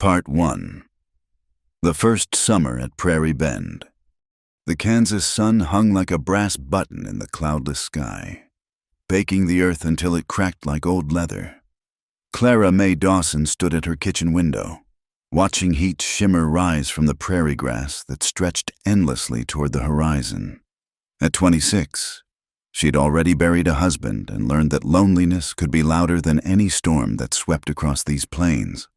Part 1. The first summer at Prairie Bend. The Kansas sun hung like a brass button in the cloudless sky, baking the earth until it cracked like old leather. Clara Mae Dawson stood at her kitchen window, watching heat shimmer rise from the prairie grass that stretched endlessly toward the horizon. At 26, she'd already buried a husband and learned that loneliness could be louder than any storm that swept across these plains.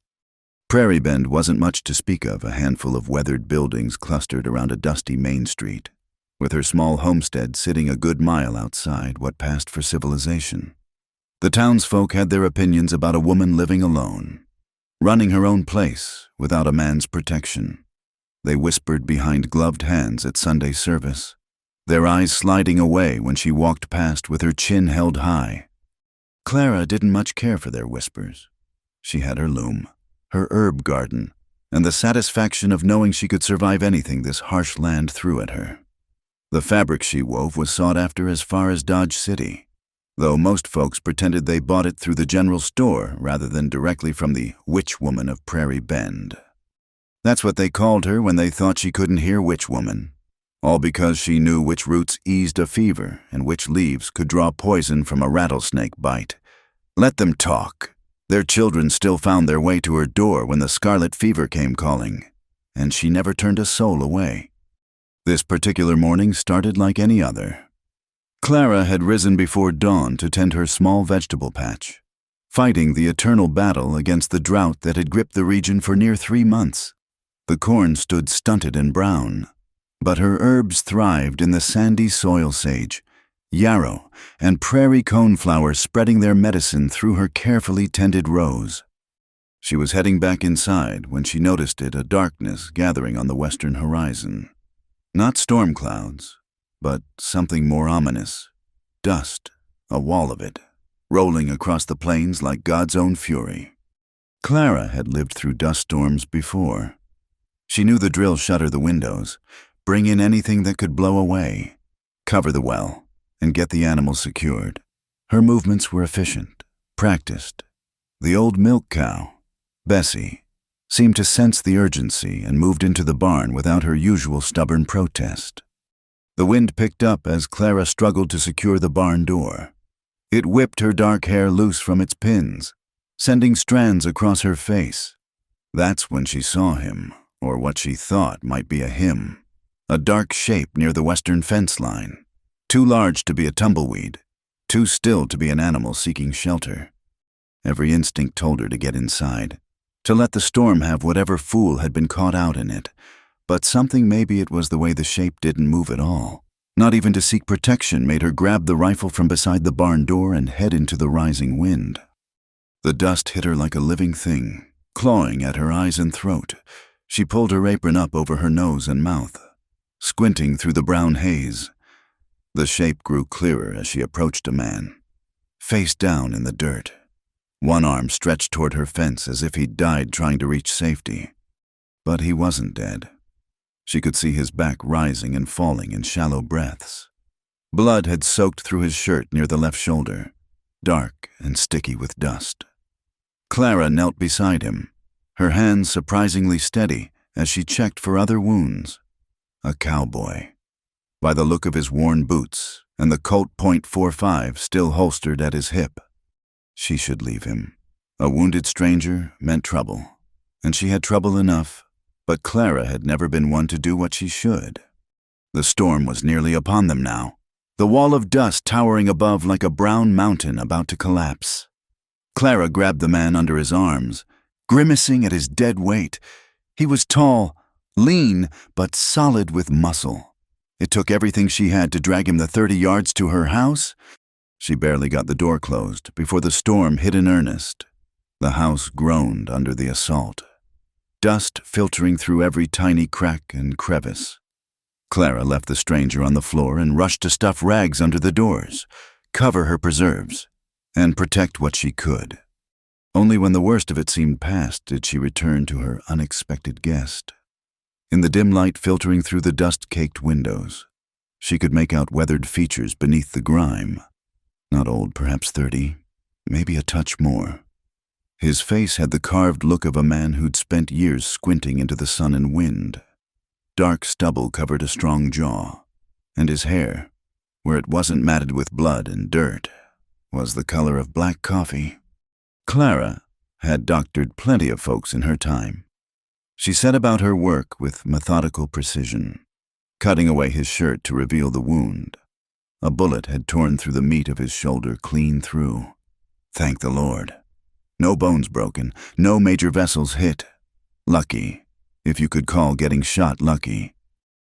Prairie Bend wasn't much to speak of, a handful of weathered buildings clustered around a dusty main street, with her small homestead sitting a good mile outside what passed for civilization. The townsfolk had their opinions about a woman living alone, running her own place without a man's protection. They whispered behind gloved hands at Sunday service, their eyes sliding away when she walked past with her chin held high. Clara didn't much care for their whispers. She had her loom, her herb garden, and the satisfaction of knowing she could survive anything this harsh land threw at her. The fabric she wove was sought after as far as Dodge City, though most folks pretended they bought it through the general store rather than directly from the witch woman of Prairie Bend. That's what they called her when they thought she couldn't hear witch woman, all because she knew which roots eased a fever and which leaves could draw poison from a rattlesnake bite. Let them talk. Their children still found their way to her door when the scarlet fever came calling, and she never turned a soul away. This particular morning started like any other. Clara had risen before dawn to tend her small vegetable patch, fighting the eternal battle against the drought that had gripped the region for near 3 months. The corn stood stunted and brown, but her herbs thrived in the sandy soil sage, yarrow, and prairie coneflower spreading their medicine through her carefully tended rows. She was heading back inside when she noticed a darkness gathering on the western horizon. Not storm clouds, but something more ominous. Dust, a wall of it, rolling across the plains like God's own fury. Clara had lived through dust storms before. She knew the drill: shutter the windows, bring in anything that could blow away, cover the well, and get the animal secured. Her movements were efficient, practiced. The old milk cow, Bessie, seemed to sense the urgency and moved into the barn without her usual stubborn protest. The wind picked up as Clara struggled to secure the barn door. It whipped her dark hair loose from its pins, sending strands across her face. That's when she saw him, or what she thought might be a him, a dark shape near the western fence line. Too large to be a tumbleweed, too still to be an animal seeking shelter. Every instinct told her to get inside, to let the storm have whatever fool had been caught out in it, but something, maybe it was the way the shape didn't move at all, not even to seek protection, made her grab the rifle from beside the barn door and head into the rising wind. The dust hit her like a living thing, clawing at her eyes and throat. She pulled her apron up over her nose and mouth, squinting through the brown haze. The shape grew clearer as she approached a man, face down in the dirt. One arm stretched toward her fence as if he'd died trying to reach safety. But he wasn't dead. She could see his back rising and falling in shallow breaths. Blood had soaked through his shirt near the left shoulder, dark and sticky with dust. Clara knelt beside him, her hands surprisingly steady as she checked for other wounds. A cowboy. By the look of his worn boots and the Colt .45 still holstered at his hip. She should leave him. A wounded stranger meant trouble, and she had trouble enough, but Clara had never been one to do what she should. The storm was nearly upon them now, the wall of dust towering above like a brown mountain about to collapse. Clara grabbed the man under his arms, grimacing at his dead weight. He was tall, lean, but solid with muscle. It took everything she had to drag him the 30 yards to her house. She barely got the door closed before the storm hit in earnest. The house groaned under the assault, dust filtering through every tiny crack and crevice. Clara left the stranger on the floor and rushed to stuff rags under the doors, cover her preserves, and protect what she could. Only when the worst of it seemed past did she return to her unexpected guest. In the dim light filtering through the dust-caked windows, she could make out weathered features beneath the grime. Not old, perhaps 30, maybe a touch more. His face had the carved look of a man who'd spent years squinting into the sun and wind. Dark stubble covered a strong jaw, and his hair, where it wasn't matted with blood and dirt, was the color of black coffee. Clara had doctored plenty of folks in her time. She set about her work with methodical precision, cutting away his shirt to reveal the wound. A bullet had torn through the meat of his shoulder clean through. Thank the Lord. No bones broken, no major vessels hit. Lucky, if you could call getting shot lucky.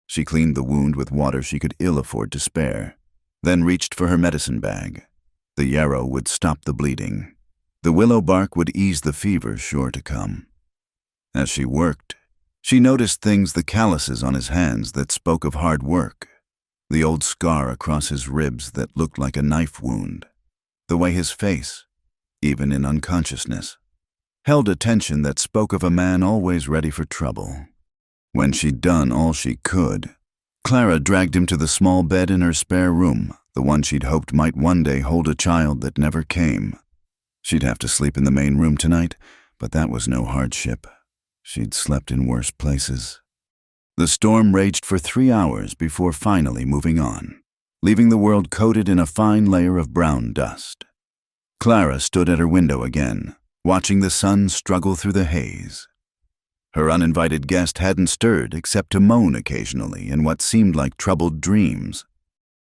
She cleaned the wound with water she could ill afford to spare, then reached for her medicine bag. The yarrow would stop the bleeding. The willow bark would ease the fever sure to come. As she worked, she noticed things, the calluses on his hands that spoke of hard work, the old scar across his ribs that looked like a knife wound, the way his face, even in unconsciousness, held a tension that spoke of a man always ready for trouble. When she'd done all she could, Clara dragged him to the small bed in her spare room, the one she'd hoped might one day hold a child that never came. She'd have to sleep in the main room tonight, but that was no hardship. She'd slept in worse places. The storm raged for 3 hours before finally moving on, leaving the world coated in a fine layer of brown dust. Clara stood at her window again, watching the sun struggle through the haze. Her uninvited guest hadn't stirred except to moan occasionally in what seemed like troubled dreams.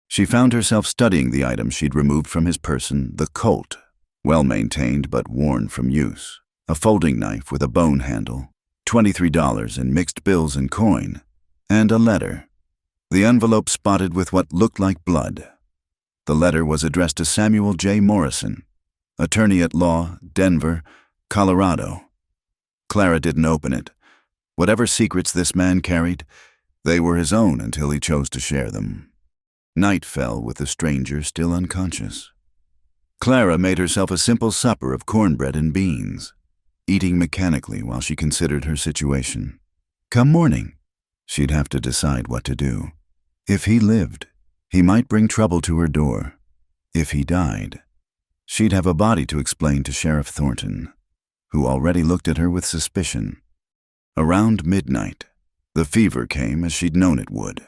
She found herself studying the item she'd removed from his person, the Colt, well-maintained but worn from use, a folding knife with a bone handle, $23 in mixed bills and coin, and a letter, the envelope spotted with what looked like blood. The letter was addressed to Samuel J. Morrison, attorney at law, Denver, Colorado. Clara didn't open it. Whatever secrets this man carried, they were his own until he chose to share them. Night fell with the stranger still unconscious. Clara made herself a simple supper of cornbread and beans, eating mechanically while she considered her situation. Come morning, she'd have to decide what to do. If he lived, he might bring trouble to her door. If he died, she'd have a body to explain to Sheriff Thornton, who already looked at her with suspicion. Around midnight, the fever came as she'd known it would.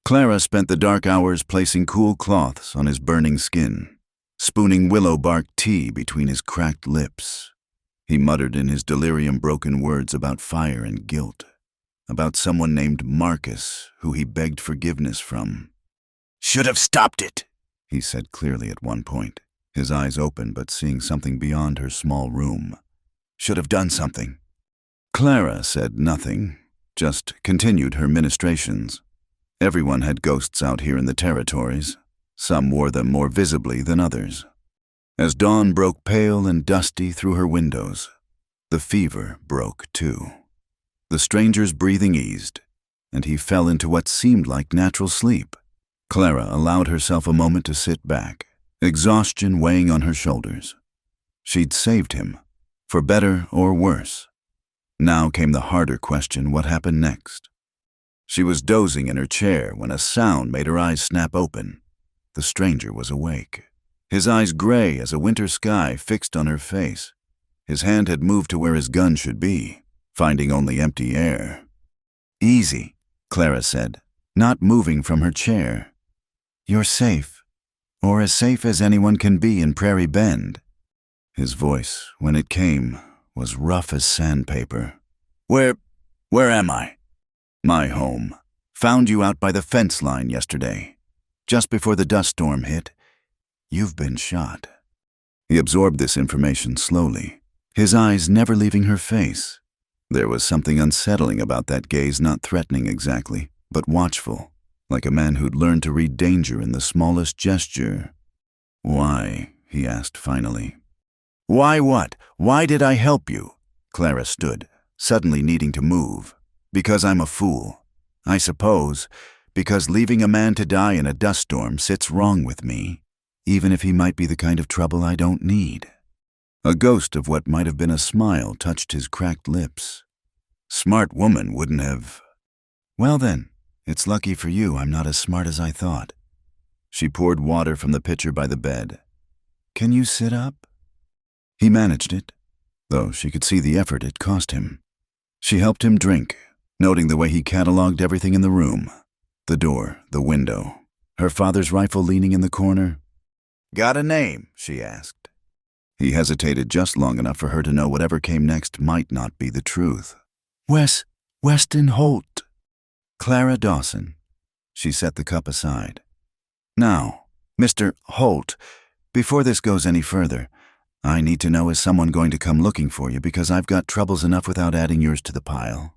Clara spent the dark hours placing cool cloths on his burning skin, spooning willow bark tea between his cracked lips. He muttered in his delirium broken words about fire and guilt, about someone named Marcus who he begged forgiveness from. "Should have stopped it," he said clearly at one point, his eyes open but seeing something beyond her small room. "Should have done something." Clara said nothing, just continued her ministrations. Everyone had ghosts out here in the territories. Some wore them more visibly than others. As dawn broke pale and dusty through her windows, the fever broke too. The stranger's breathing eased, and he fell into what seemed like natural sleep. Clara allowed herself a moment to sit back, exhaustion weighing on her shoulders. She'd saved him, for better or worse. Now came the harder question: what happened next? She was dozing in her chair when a sound made her eyes snap open. The stranger was awake, his eyes gray as a winter sky fixed on her face. His hand had moved to where his gun should be, finding only empty air. "Easy," Clara said, not moving from her chair. "You're safe, or as safe as anyone can be in Prairie Bend." His voice, when it came, was rough as sandpaper. Where am I?" "My home. Found you out by the fence line yesterday, just before the dust storm hit. You've been shot." He absorbed this information slowly, his eyes never leaving her face. There was something unsettling about that gaze, not threatening exactly, but watchful, like a man who'd learned to read danger in the smallest gesture. "Why?" he asked finally. "Why what? Why did I help you?" Clara stood, suddenly needing to move. "Because I'm a fool. I suppose, because leaving a man to die in a dust storm sits wrong with me, even if he might be the kind of trouble I don't need." A ghost of what might have been a smile touched his cracked lips. "Smart woman wouldn't have—" "Well then, it's lucky for you I'm not as smart as I thought." She poured water from the pitcher by the bed. "Can you sit up?" He managed it, though she could see the effort it cost him. She helped him drink, noting the way he cataloged everything in the room. The door, the window, her father's rifle leaning in the corner. "Got a name?" she asked. He hesitated just long enough for her to know whatever came next might not be the truth. Weston Holt. Clara Dawson." She set the cup aside. "Now, Mr. Holt, before this goes any further, I need to know, is someone going to come looking for you, because I've got troubles enough without adding yours to the pile."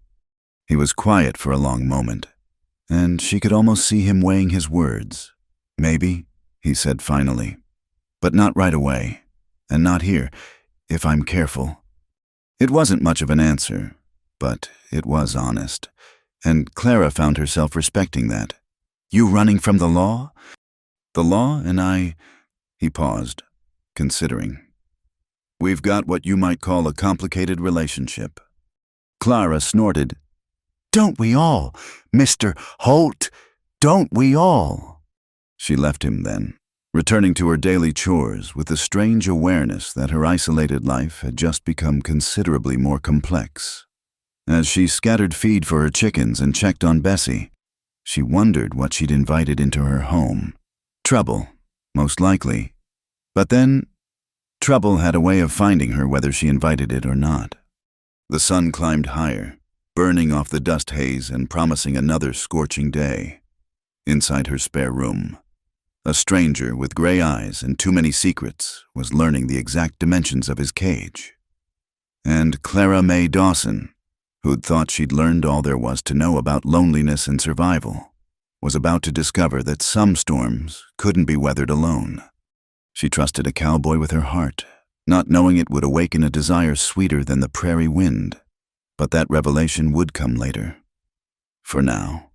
He was quiet for a long moment, and she could almost see him weighing his words. "Maybe," he said finally, "but not right away, and not here, if I'm careful." It wasn't much of an answer, but it was honest, and Clara found herself respecting that. "You running from the law?" "The law and I—" He paused, considering. "We've got what you might call a complicated relationship." Clara snorted. "Don't we all, Mr. Holt? Don't we all?" She left him then, returning to her daily chores with the strange awareness that her isolated life had just become considerably more complex. As she scattered feed for her chickens and checked on Bessie, she wondered what she'd invited into her home. Trouble, most likely. But then, trouble had a way of finding her whether she invited it or not. The sun climbed higher, burning off the dust haze and promising another scorching day. Inside her spare room, a stranger with gray eyes and too many secrets was learning the exact dimensions of his cage. And Clara Mae Dawson, who'd thought she'd learned all there was to know about loneliness and survival, was about to discover that some storms couldn't be weathered alone. She trusted a cowboy with her heart, not knowing it would awaken a desire sweeter than the prairie wind. But that revelation would come later. For now,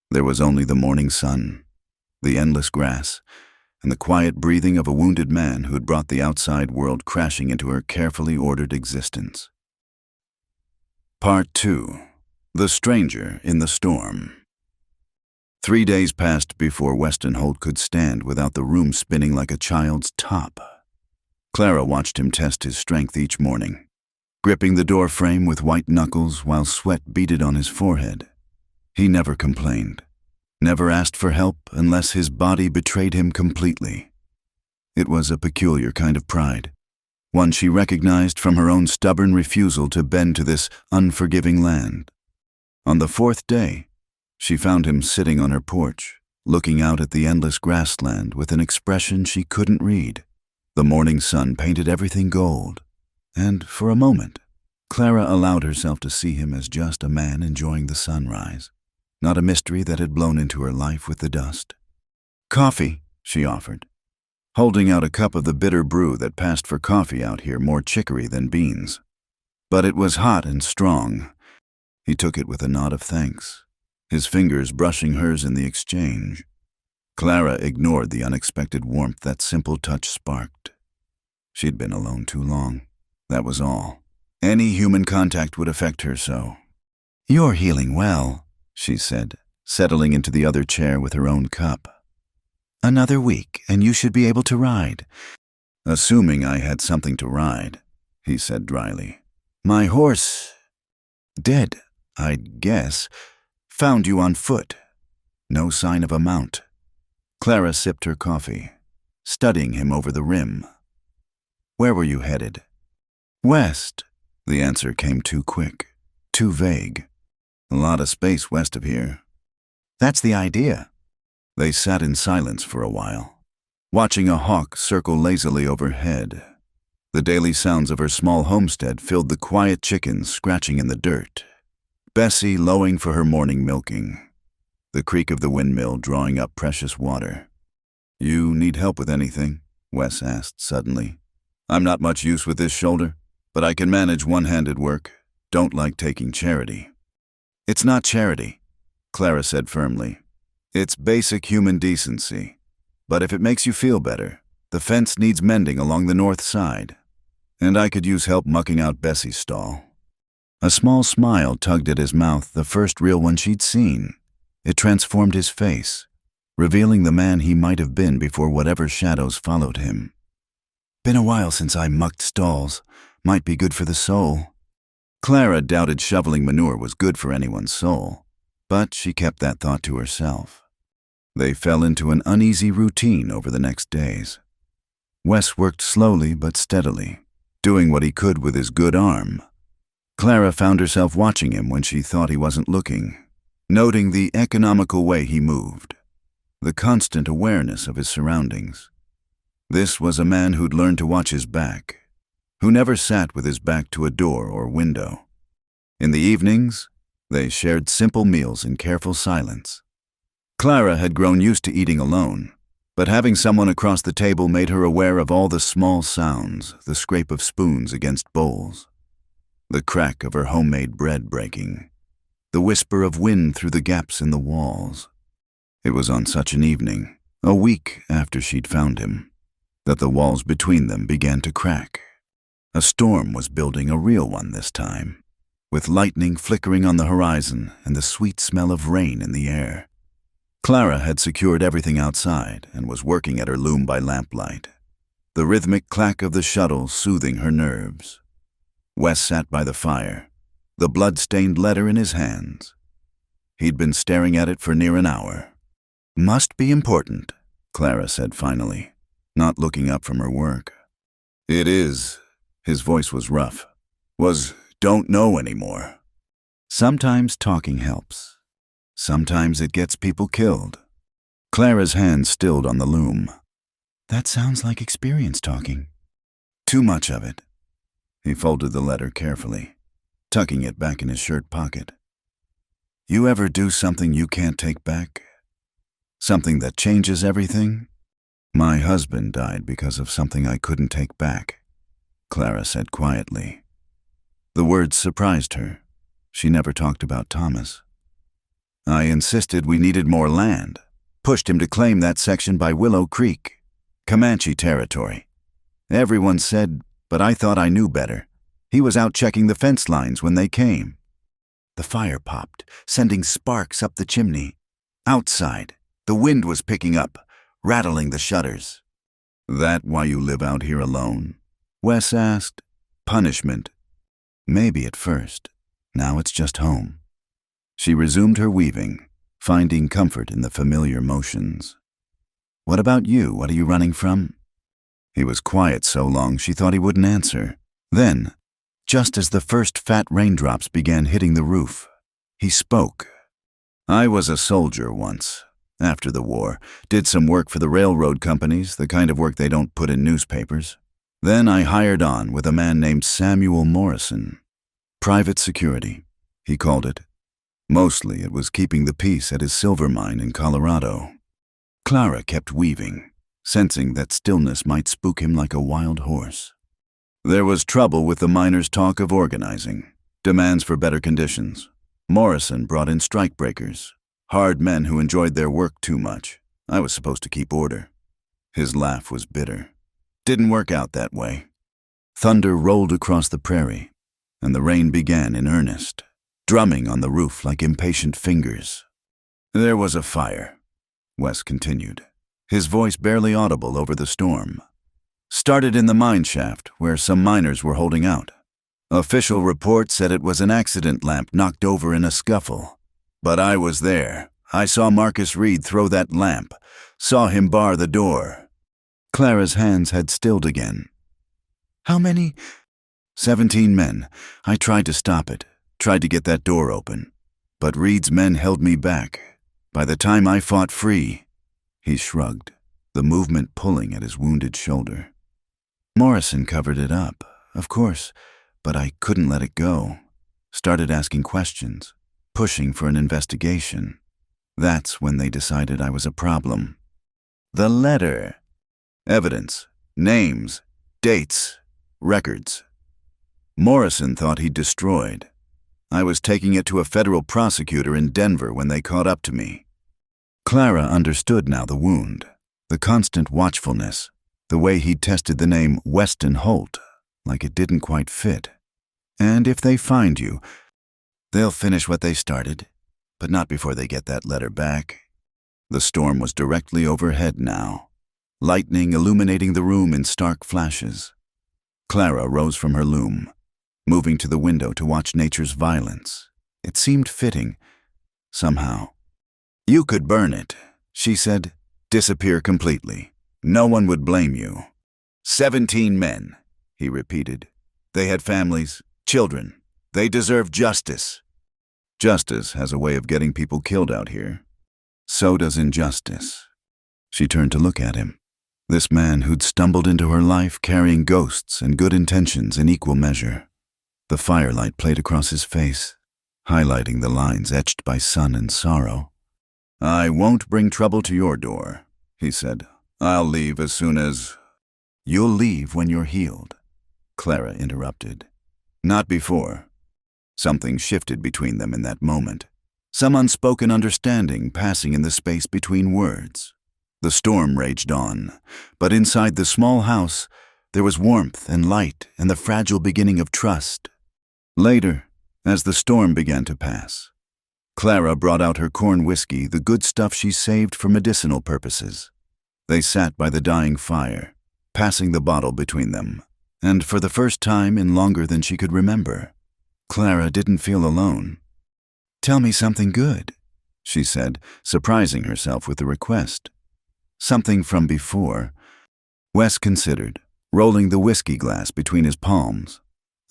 there was only the morning sun, the endless grass, and the quiet breathing of a wounded man who'd brought the outside world crashing into her carefully ordered existence. Part 2. The Stranger in the Storm. 3 days passed before Weston Holt could stand without the room spinning like a child's top. Clara watched him test his strength each morning, gripping the door frame with white knuckles while sweat beaded on his forehead. He never complained, never asked for help unless his body betrayed him completely. It was a peculiar kind of pride, one she recognized from her own stubborn refusal to bend to this unforgiving land. On the 4th day, she found him sitting on her porch, looking out at the endless grassland with an expression she couldn't read. The morning sun painted everything gold, and for a moment, Clara allowed herself to see him as just a man enjoying the sunrise, not a mystery that had blown into her life with the dust. "Coffee," she offered, holding out a cup of the bitter brew that passed for coffee out here more chicory than beans. But it was hot and strong. He took it with a nod of thanks, his fingers brushing hers in the exchange. Clara ignored the unexpected warmth that simple touch sparked. She'd been alone too long, that was all. Any human contact would affect her so. "You're healing well," she said, settling into the other chair with her own cup. "Another week, and you should be able to ride." "Assuming I had something to ride," he said dryly. "My horse... dead, I'd guess. Found you on foot. No sign of a mount." Clara sipped her coffee, studying him over the rim. "Where were you headed?" "West." The answer came too quick, too vague. "A lot of space west of here." "That's the idea." They sat in silence for a while, watching a hawk circle lazily overhead. The daily sounds of her small homestead filled the quiet chickens scratching in the dirt, Bessie lowing for her morning milking, the creak of the windmill drawing up precious water. "You need help with anything?" Wes asked suddenly. "I'm not much use with this shoulder, but I can manage one-handed work. Don't like taking charity." "It's not charity," Clara said firmly. "It's basic human decency. But if it makes you feel better, the fence needs mending along the north side, and I could use help mucking out Bessie's stall." A small smile tugged at his mouth, the first real one she'd seen. It transformed his face, revealing the man he might have been before whatever shadows followed him. "Been a while since I mucked stalls. Might be good for the soul. Clara doubted shoveling manure was good for anyone's soul, but she kept that thought to herself. They fell into an uneasy routine over the next days. Wes worked slowly but steadily, doing what he could with his good arm. Clara found herself watching him when she thought he wasn't looking, noting the economical way he moved, the constant awareness of his surroundings. This was a man who'd learned to watch his back, who never sat with his back to a door or window. In the evenings, they shared simple meals in careful silence. Clara had grown used to eating alone, but having someone across the table made her aware of all the small sounds, the scrape of spoons against bowls, the crack of her homemade bread breaking, the whisper of wind through the gaps in the walls. It was on such an evening, a week after she'd found him, that the walls between them began to crack. A storm was building, a real one this time, with lightning flickering on the horizon and the sweet smell of rain in the air. Clara had secured everything outside and was working at her loom by lamplight, the rhythmic clack of the shuttle soothing her nerves. Wes sat by the fire, the blood-stained letter in his hands. He'd been staring at it for near an hour. "Must be important," Clara said finally, not looking up from her work. "It is." His voice was rough. Don't know anymore. Sometimes talking helps. Sometimes it gets people killed. Clara's hand stilled on the loom. "That sounds like experience talking." "Too much of it." He folded the letter carefully, tucking it back in his shirt pocket. "You ever do something you can't take back? Something that changes everything?" "My husband died because of something I couldn't take back," Clara said quietly. The words surprised her. She never talked about Thomas. "I insisted we needed more land, pushed him to claim that section by Willow Creek, Comanche territory. Everyone said, but I thought I knew better. He was out checking the fence lines when they came." The fire popped, sending sparks up the chimney. Outside, the wind was picking up, rattling the shutters. "That why you live out here alone?" Wes asked. "Punishment." "Maybe at first. Now it's just home." She resumed her weaving, finding comfort in the familiar motions. "What about you? What are you running from?" He was quiet so long she thought he wouldn't answer. Then, just as the first fat raindrops began hitting the roof, he spoke. "I was a soldier once. After the war, did some work for the railroad companies, the kind of work they don't put in newspapers. Then I hired on with a man named Samuel Morrison. Private security, he called it. Mostly it was keeping the peace at his silver mine in Colorado." Clara kept weaving, sensing that stillness might spook him like a wild horse. "There was trouble with the miners' talk of organizing, demands for better conditions. Morrison brought in strikebreakers, hard men who enjoyed their work too much. I was supposed to keep order." His laugh was bitter. "Didn't work out that way." Thunder rolled across the prairie, and the rain began in earnest, drumming on the roof like impatient fingers. "There was a fire," Wes continued, his voice barely audible over the storm. "Started in the mine shaft, where some miners were holding out. Official report said it was an accident lamp knocked over in a scuffle. But I was there. I saw Marcus Reed throw that lamp, saw him bar the door." Clara's hands had stilled again. "How many?" 17 men. I tried to stop it, tried to get that door open. But Reed's men held me back. By the time I fought free," he shrugged, the movement pulling at his wounded shoulder. "Morrison covered it up, of course, but I couldn't let it go. Started asking questions, pushing for an investigation. That's when they decided I was a problem." "The letter." "Evidence, names, dates, records. Morrison thought he'd destroyed. I was taking it to a federal prosecutor in Denver when they caught up to me." Clara understood now the wound, the constant watchfulness, the way he'd tested the name Weston Holt, like it didn't quite fit. "And if they find you, they'll finish what they started, but not before they get that letter back." The storm was directly overhead now, lightning illuminating the room in stark flashes. Clara rose from her loom, moving to the window to watch nature's violence. It seemed fitting, somehow. "You could burn it," she said. "Disappear completely. No one would blame you." 17 men, he repeated. They had families, children. They deserve justice. Justice has a way of getting people killed out here. So does injustice. She turned to look at him. This man who'd stumbled into her life carrying ghosts and good intentions in equal measure. The firelight played across his face, highlighting the lines etched by sun and sorrow. "I won't bring trouble to your door," he said. "I'll leave as soon as—" "You'll leave when you're healed," Clara interrupted. "Not before." Something shifted between them in that moment. Some unspoken understanding passing in the space between words. The storm raged on, but inside the small house there was warmth and light and the fragile beginning of trust. Later, as the storm began to pass, Clara brought out her corn whiskey, the good stuff she saved for medicinal purposes. They sat by the dying fire, passing the bottle between them, and for the first time in longer than she could remember, Clara didn't feel alone. "Tell me something good," she said, surprising herself with the request. Something from before. Wes considered, rolling the whiskey glass between his palms.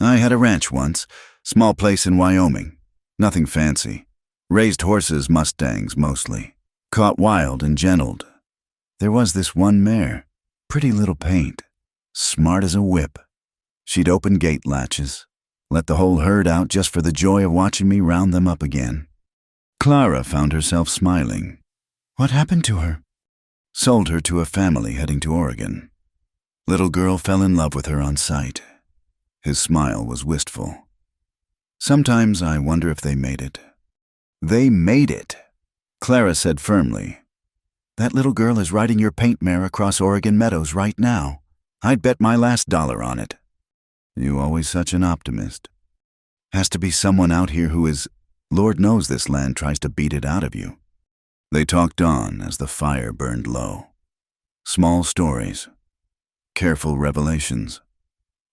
"I had a ranch once, small place in Wyoming. Nothing fancy. Raised horses, Mustangs mostly. Caught wild and gentled. There was this one mare, pretty little paint, smart as a whip. She'd open gate latches, let the whole herd out just for the joy of watching me round them up again." Clara found herself smiling. "What happened to her?" "Sold her to a family heading to Oregon. Little girl fell in love with her on sight." His smile was wistful. "Sometimes I wonder if they made it." "They made it," Clara said firmly. "That little girl is riding your paint mare across Oregon meadows right now. I'd bet my last dollar on it." "You always such an optimist." "Has to be someone out here who is, Lord knows this land tries to beat it out of you." They talked on as the fire burned low. Small stories. Careful revelations.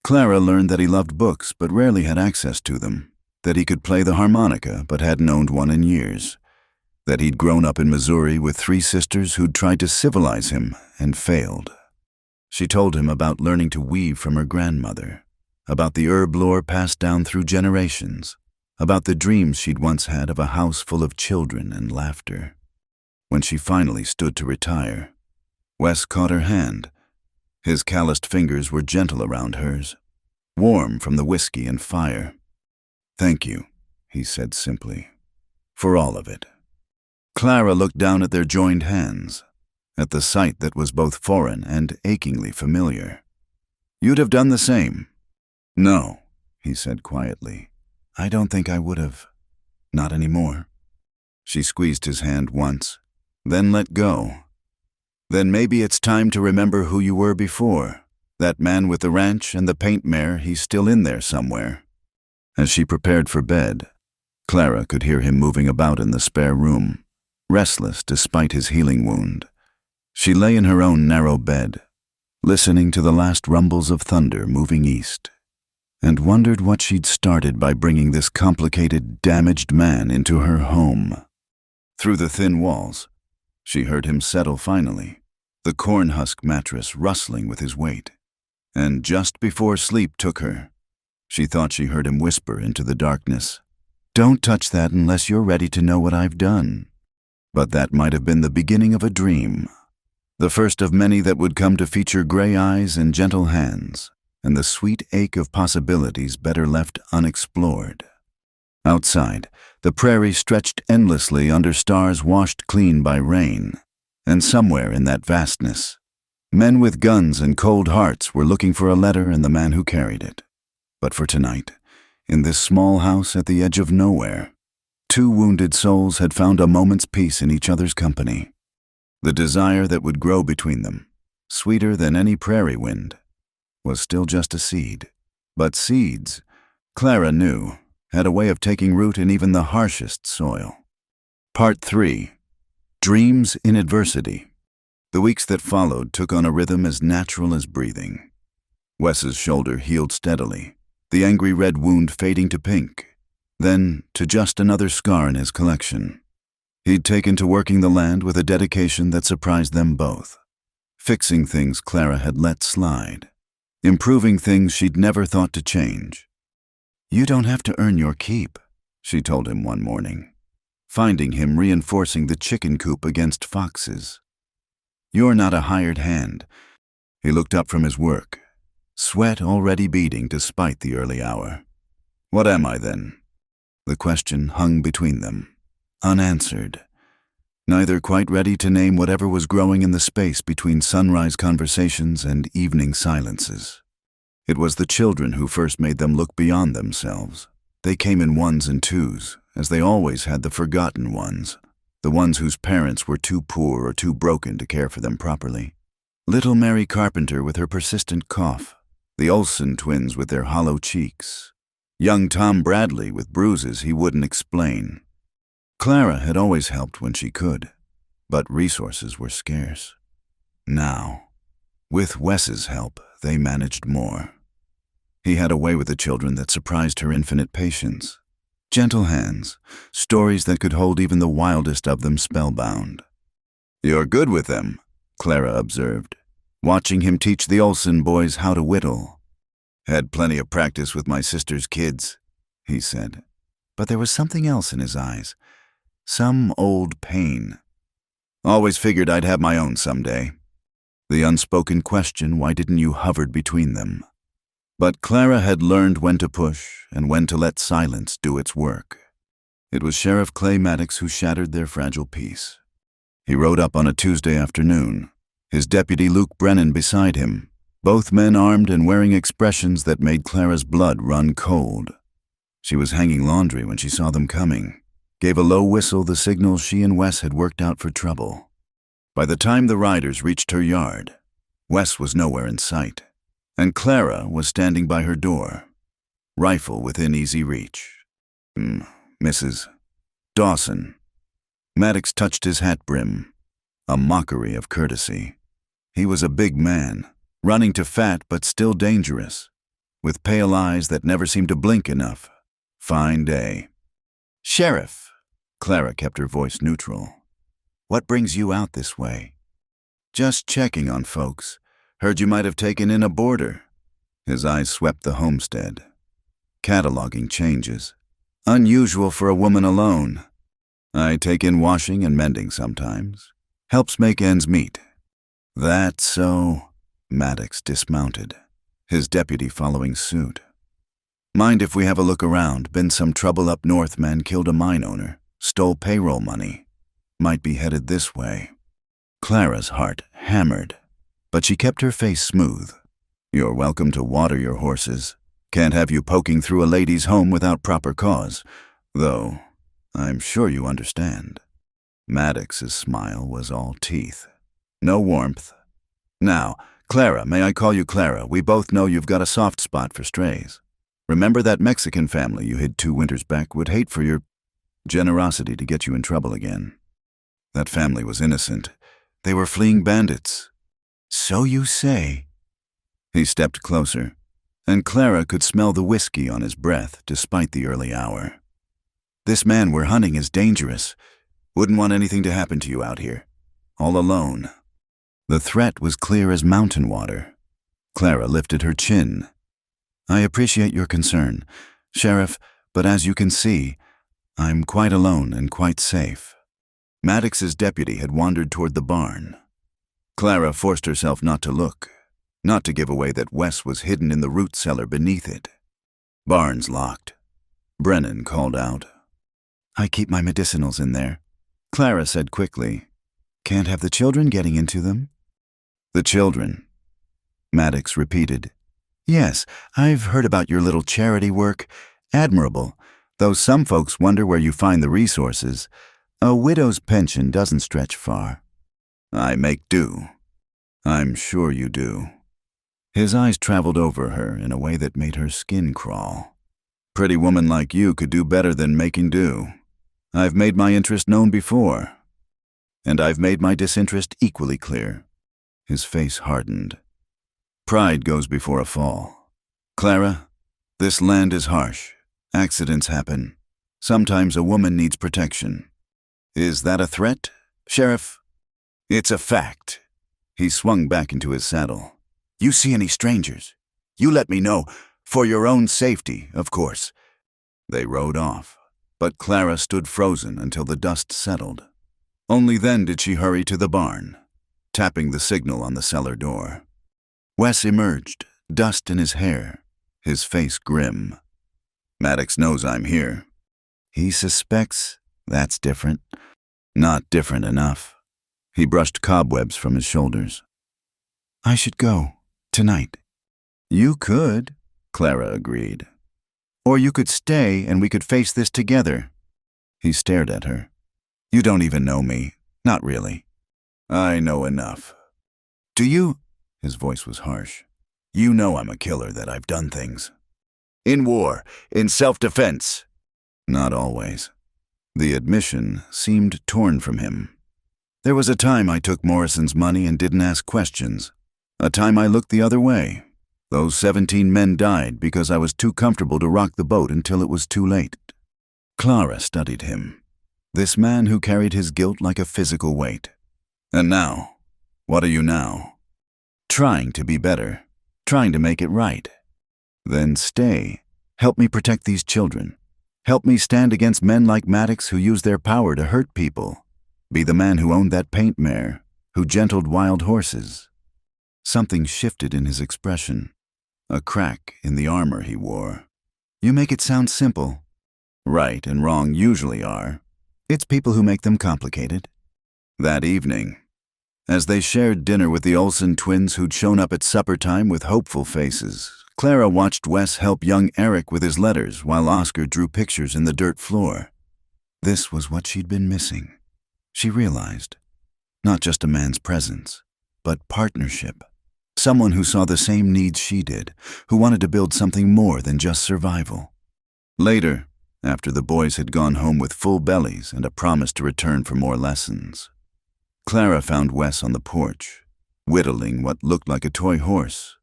Clara learned that he loved books but rarely had access to them, that he could play the harmonica but hadn't owned one in years, that he'd grown up in Missouri with 3 sisters who'd tried to civilize him and failed. She told him about learning to weave from her grandmother, about the herb lore passed down through generations, about the dreams she'd once had of a house full of children and laughter. When she finally stood to retire, Wes caught her hand. His calloused fingers were gentle around hers, warm from the whiskey and fire. "Thank you," he said simply, "for all of it." Clara looked down at their joined hands, at the sight that was both foreign and achingly familiar. "You'd have done the same." "No," he said quietly. "I don't think I would have. Not anymore." She squeezed his hand once, then let go. "Then maybe it's time to remember who you were before. That man with the ranch and the paint mare, he's still in there somewhere." As she prepared for bed, Clara could hear him moving about in the spare room, restless despite his healing wound. She lay in her own narrow bed, listening to the last rumbles of thunder moving east, and wondered what she'd started by bringing this complicated, damaged man into her home. Through the thin walls, she heard him settle finally, the corn husk mattress rustling with his weight. And just before sleep took her, she thought she heard him whisper into the darkness, "Don't touch that unless you're ready to know what I've done." But that might have been the beginning of a dream, the first of many that would come to feature gray eyes and gentle hands, and the sweet ache of possibilities better left unexplored. Outside, the prairie stretched endlessly under stars washed clean by rain, and somewhere in that vastness, men with guns and cold hearts were looking for a letter and the man who carried it. But for tonight, in this small house at the edge of nowhere, 2 wounded souls had found a moment's peace in each other's company. The desire that would grow between them, sweeter than any prairie wind, was still just a seed. But seeds, Clara knew, had a way of taking root in even the harshest soil. Part 3. Dreams in Adversity. The weeks that followed took on a rhythm as natural as breathing. Wes's shoulder healed steadily, the angry red wound fading to pink, then to just another scar in his collection. He'd taken to working the land with a dedication that surprised them both, fixing things Clara had let slide, improving things she'd never thought to change. "You don't have to earn your keep," she told him one morning, finding him reinforcing the chicken coop against foxes. "You're not a hired hand." He looked up from his work, sweat already beading despite the early hour. "What am I then?" The question hung between them, unanswered, neither quite ready to name whatever was growing in the space between sunrise conversations and evening silences. It was the children who first made them look beyond themselves. They came in ones and twos, as they always had, the forgotten ones, the ones whose parents were too poor or too broken to care for them properly. Little Mary Carpenter with her persistent cough, the Olsen twins with their hollow cheeks, young Tom Bradley with bruises he wouldn't explain. Clara had always helped when she could, but resources were scarce. Now, with Wes's help, they managed more. He had a way with the children that surprised her infinite patience. Gentle hands, stories that could hold even the wildest of them spellbound. "You're good with them," Clara observed, watching him teach the Olsen boys how to whittle. "Had plenty of practice with my sister's kids," he said. But there was something else in his eyes, some old pain. "Always figured I'd have my own someday." The unspoken question, why didn't you, hovered between them. But Clara had learned when to push and when to let silence do its work. It was Sheriff Clay Maddox who shattered their fragile peace. He rode up on a Tuesday afternoon, his deputy Luke Brennan beside him, both men armed and wearing expressions that made Clara's blood run cold. She was hanging laundry when she saw them coming, gave a low whistle, the signal she and Wes had worked out for trouble. By the time the riders reached her yard, Wes was nowhere in sight, and Clara was standing by her door, rifle within easy reach. "Mrs. Dawson." Maddox touched his hat brim, a mockery of courtesy. He was a big man, running to fat but still dangerous, with pale eyes that never seemed to blink enough. Fine day. "Sheriff," Clara kept her voice neutral. "What brings you out this way?" "Just checking on folks. Heard you might have taken in a boarder." His eyes swept the homestead, cataloging changes. "Unusual for a woman alone. I take in washing and mending sometimes. Helps make ends meet." "That so?" Maddox dismounted, his deputy following suit. "Mind if we have a look around? Been some trouble up north. Man killed a mine owner, stole payroll money. Might be headed this way." Clara's heart hammered, but she kept her face smooth. "You're welcome to water your horses. Can't have you poking through a lady's home without proper cause, though I'm sure you understand." Maddox's smile was all teeth. No warmth. "Now, Clara, may I call you Clara? We both know you've got a soft spot for strays. Remember that Mexican family you hid 2 winters back would hate for your generosity to get you in trouble again. That family was innocent. They were fleeing bandits." "So you say." He stepped closer, and Clara could smell the whiskey on his breath despite the early hour. "This man we're hunting is dangerous. Wouldn't want anything to happen to you out here. All alone." The threat was clear as mountain water. Clara lifted her chin. "I appreciate your concern, Sheriff, but as you can see, I'm quite alone and quite safe." Maddox's deputy had wandered toward the barn. Clara forced herself not to look, not to give away that Wes was hidden in the root cellar beneath it. "Barn's locked." Brennan called out. "I keep my medicinals in there," Clara said quickly. "Can't have the children getting into them?" "The children," Maddox repeated. "Yes, I've heard about your little charity work. Admirable, though some folks wonder where you find the resources. A widow's pension doesn't stretch far." "I make do." "I'm sure you do." His eyes traveled over her in a way that made her skin crawl. "Pretty woman like you could do better than making do. I've made my interest known before, and I've made my disinterest equally clear." His face hardened. Pride goes before a fall. Clara, this land is harsh. Accidents happen. Sometimes a woman needs protection. Is that a threat, Sheriff? It's a fact. He swung back into his saddle. You see any strangers? You let me know. For your own safety, of course. They rode off, but Clara stood frozen until the dust settled. Only then did she hurry to the barn, tapping the signal on the cellar door. Wes emerged, dust in his hair, his face grim. Maddox knows I'm here. He suspects that's different. Not different enough. He brushed cobwebs from his shoulders. I should go, tonight. You could, Clara agreed. Or you could stay and we could face this together. He stared at her. You don't even know me. Not really. I know enough. Do you? His voice was harsh. You know I'm a killer, that I've done things. In war, in self-defense. Not always. The admission seemed torn from him. There was a time I took Morrison's money and didn't ask questions. A time I looked the other way. Those 17 men died because I was too comfortable to rock the boat until it was too late. Clara studied him. This man who carried his guilt like a physical weight. And now, what are you now? Trying to be better. Trying to make it right. Then stay. Help me protect these children. Help me stand against men like Maddox who use their power to hurt people. Be the man who owned that paint mare, who gentled wild horses. Something shifted in his expression. A crack in the armor he wore. You make it sound simple. Right and wrong usually are. It's people who make them complicated. That evening, as they shared dinner with the Olsen twins who'd shown up at supper time with hopeful faces, Clara watched Wes help young Eric with his letters while Oscar drew pictures in the dirt floor. This was what she'd been missing. She realized. Not just a man's presence, but partnership. Someone who saw the same needs she did, who wanted to build something more than just survival. Later, after the boys had gone home with full bellies and a promise to return for more lessons, Clara found Wes on the porch, whittling what looked like a toy horse.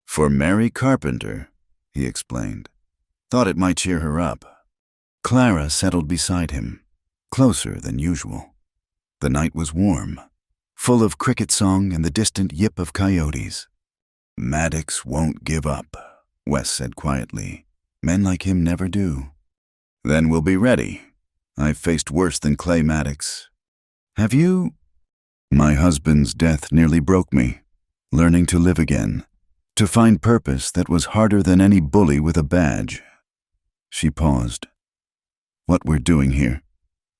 For Mary Carpenter, he explained. Thought it might cheer her up. Clara settled beside him, closer than usual. The night was warm, full of cricket song and the distant yip of coyotes. Maddox won't give up, Wes said quietly. Men like him never do. Then we'll be ready. I've faced worse than Clay Maddox. Have you? My husband's death nearly broke me. Learning to live again. To find purpose that was harder than any bully with a badge. She paused. What we're doing here,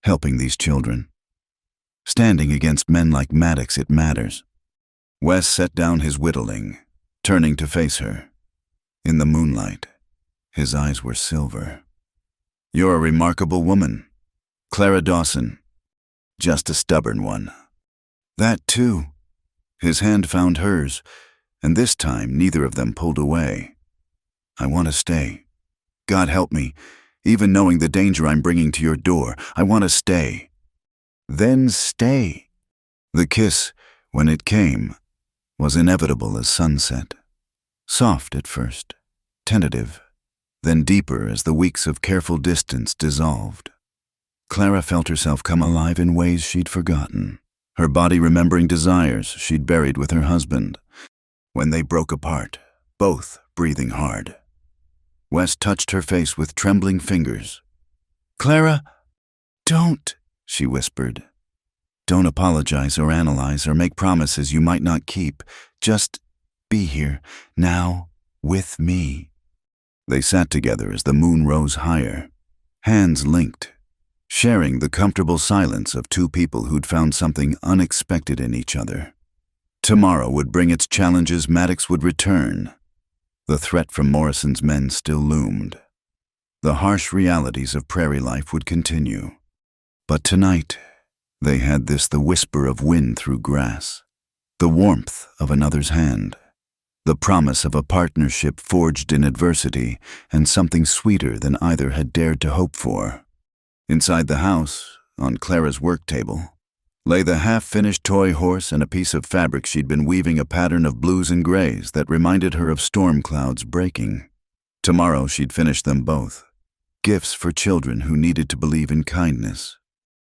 helping these children. Standing against men like Maddox, it matters. Wes set down his whittling, turning to face her. In the moonlight, his eyes were silver. You're a remarkable woman, Clara Dawson. Just a stubborn one. That too. His hand found hers, and this time neither of them pulled away. I want to stay. God help me, even knowing the danger I'm bringing to your door, I want to stay. Then stay. The kiss, when it came, was inevitable as sunset. Soft at first, tentative, then deeper as the weeks of careful distance dissolved. Clara felt herself come alive in ways she'd forgotten, her body remembering desires she'd buried with her husband. When they broke apart, both breathing hard. Wes touched her face with trembling fingers. Clara, don't, she whispered. Don't apologize or analyze or make promises you might not keep. Just be here, now, with me. They sat together as the moon rose higher, hands linked, sharing the comfortable silence of two people who'd found something unexpected in each other. Tomorrow would bring its challenges. Maddox would return. The threat from Morrison's men still loomed. The harsh realities of prairie life would continue. But tonight, they had the whisper of wind through grass, the warmth of another's hand, the promise of a partnership forged in adversity, and something sweeter than either had dared to hope for. Inside the house, on Clara's work table, lay the half-finished toy horse and a piece of fabric she'd been weaving a pattern of blues and grays that reminded her of storm clouds breaking. Tomorrow she'd finish them both, gifts for children who needed to believe in kindness.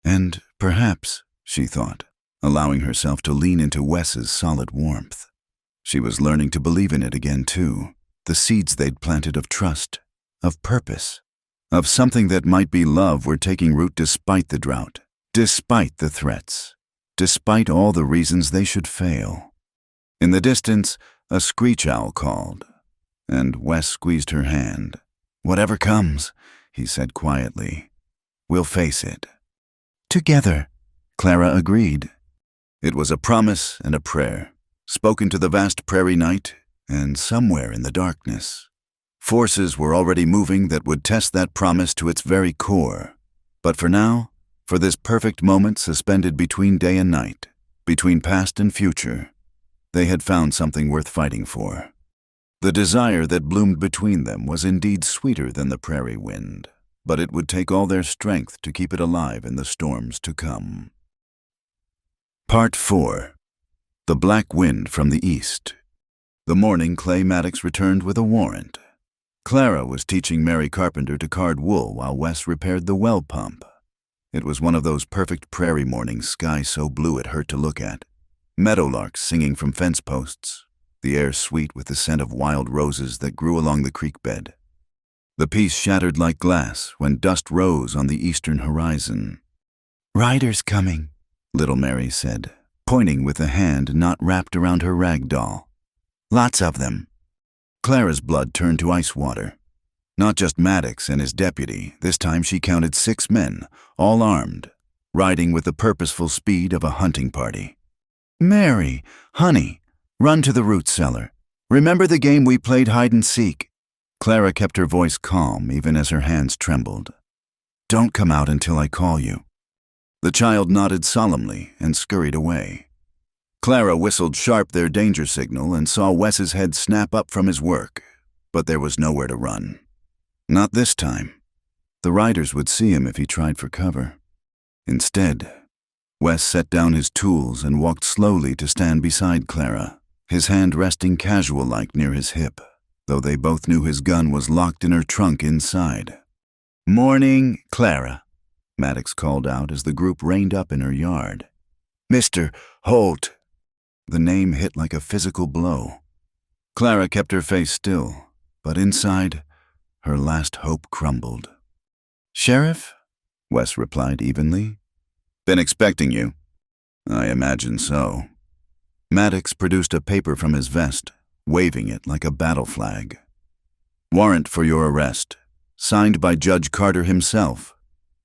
And perhaps, she thought, allowing herself to lean into Wes's solid warmth. She was learning to believe in it again, too, the seeds they'd planted of trust, of purpose, of something that might be love were taking root despite the drought, despite the threats, despite all the reasons they should fail. In the distance, a screech owl called, and Wes squeezed her hand. "Whatever comes," he said quietly, "we'll face it." "Together," Clara agreed. It was a promise and a prayer, spoken to the vast prairie night and somewhere in the darkness. Forces were already moving that would test that promise to its very core. But for now, for this perfect moment suspended between day and night, between past and future, they had found something worth fighting for. The desire that bloomed between them was indeed sweeter than the prairie wind, but it would take all their strength to keep it alive in the storms to come. Part 4. The Black Wind from the East. The morning Clay Maddox returned with a warrant. Clara was teaching Mary Carpenter to card wool while Wes repaired the well pump. It was one of those perfect prairie mornings, sky so blue it hurt to look at. Meadowlarks singing from fence posts, the air sweet with the scent of wild roses that grew along the creek bed. The peace shattered like glass when dust rose on the eastern horizon. "Riders coming," little Mary said, pointing with a hand not wrapped around her rag doll. "Lots of them." Clara's blood turned to ice water. Not just Maddox and his deputy, this time she counted 6 men, all armed, riding with the purposeful speed of a hunting party. "Mary, honey, run to the root cellar. Remember the game we played hide and seek?" Clara kept her voice calm even as her hands trembled. "Don't come out until I call you." The child nodded solemnly and scurried away. Clara whistled sharp their danger signal and saw Wes's head snap up from his work, but there was nowhere to run. Not this time. The riders would see him if he tried for cover. Instead, Wes set down his tools and walked slowly to stand beside Clara, his hand resting casual-like near his hip, though they both knew his gun was locked in her trunk inside. "Morning, Clara," Maddox called out as the group reined up in her yard. "Mr. Holt." The name hit like a physical blow. Clara kept her face still, but inside, her last hope crumbled. "Sheriff?" Wes replied evenly. "Been expecting you." "I imagine so." Maddox produced a paper from his vest, waving it like a battle flag. "Warrant for your arrest, signed by Judge Carter himself.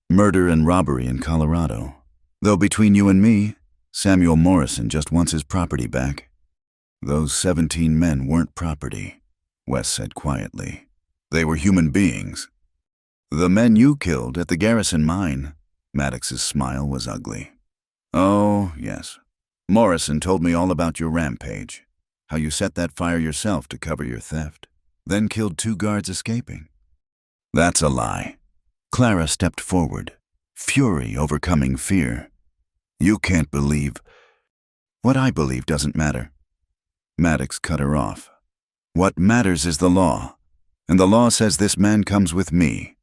Murder and robbery in Colorado. Though between you and me, Samuel Morrison just wants his property back." "Those 17 men weren't property," Wes said quietly. "They were human beings." "The men you killed at the Garrison mine." Maddox's smile was ugly. "Oh, yes. Morrison told me all about your rampage, how you set that fire yourself to cover your theft, then killed 2 guards escaping." "That's a lie." Clara stepped forward, fury overcoming fear. "You can't believe—" "What I believe doesn't matter." Maddox cut her off. "What matters is the law, and the law says this man comes with me."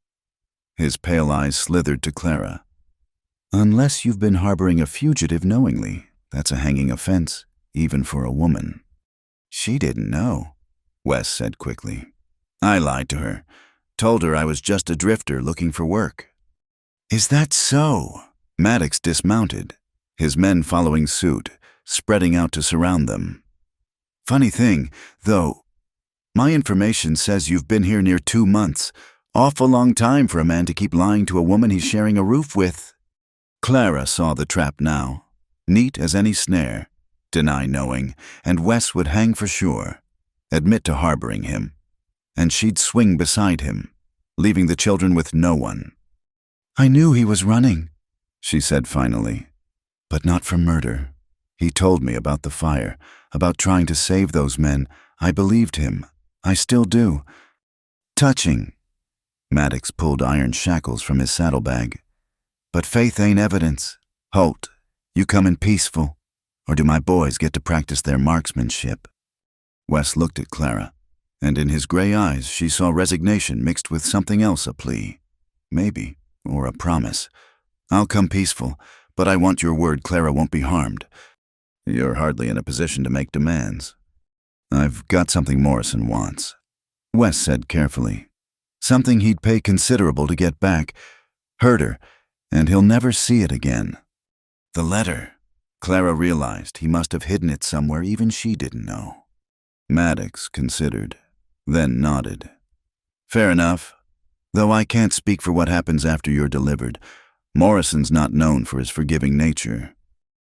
His pale eyes slithered to Clara. "Unless you've been harboring a fugitive knowingly, that's a hanging offense, even for a woman." "She didn't know," Wes said quickly. "I lied to her, told her I was just a drifter looking for work." "Is that so?" Maddox dismounted, his men following suit, spreading out to surround them. "Funny thing, though, my information says you've been here near 2 months. Awful long time for a man to keep lying to a woman he's sharing a roof with." Clara saw the trap now, neat as any snare. Deny knowing, and Wes would hang for sure, admit to harboring him, and she'd swing beside him, leaving the children with no one. "I knew he was running," she said finally, "but not for murder. He told me about the fire, about trying to save those men. I believed him. I still do." "Touching." Maddox pulled iron shackles from his saddlebag. "But faith ain't evidence. Holt, You coming peaceful, or do my boys get to practice their marksmanship?" Wes looked at Clara, and in his gray eyes she saw resignation mixed with something else, a plea. Maybe, or a promise. "I'll come peaceful, but I want your word Clara won't be harmed." "You're hardly in a position to make demands." "I've got something Morrison wants," Wes said carefully. "Something he'd pay considerable to get back. Hurt her, and he'll never see it again." The letter. Clara realized he must have hidden it somewhere even she didn't know. Maddox considered, then nodded. "Fair enough. Though I can't speak for what happens after you're delivered. Morrison's not known for his forgiving nature."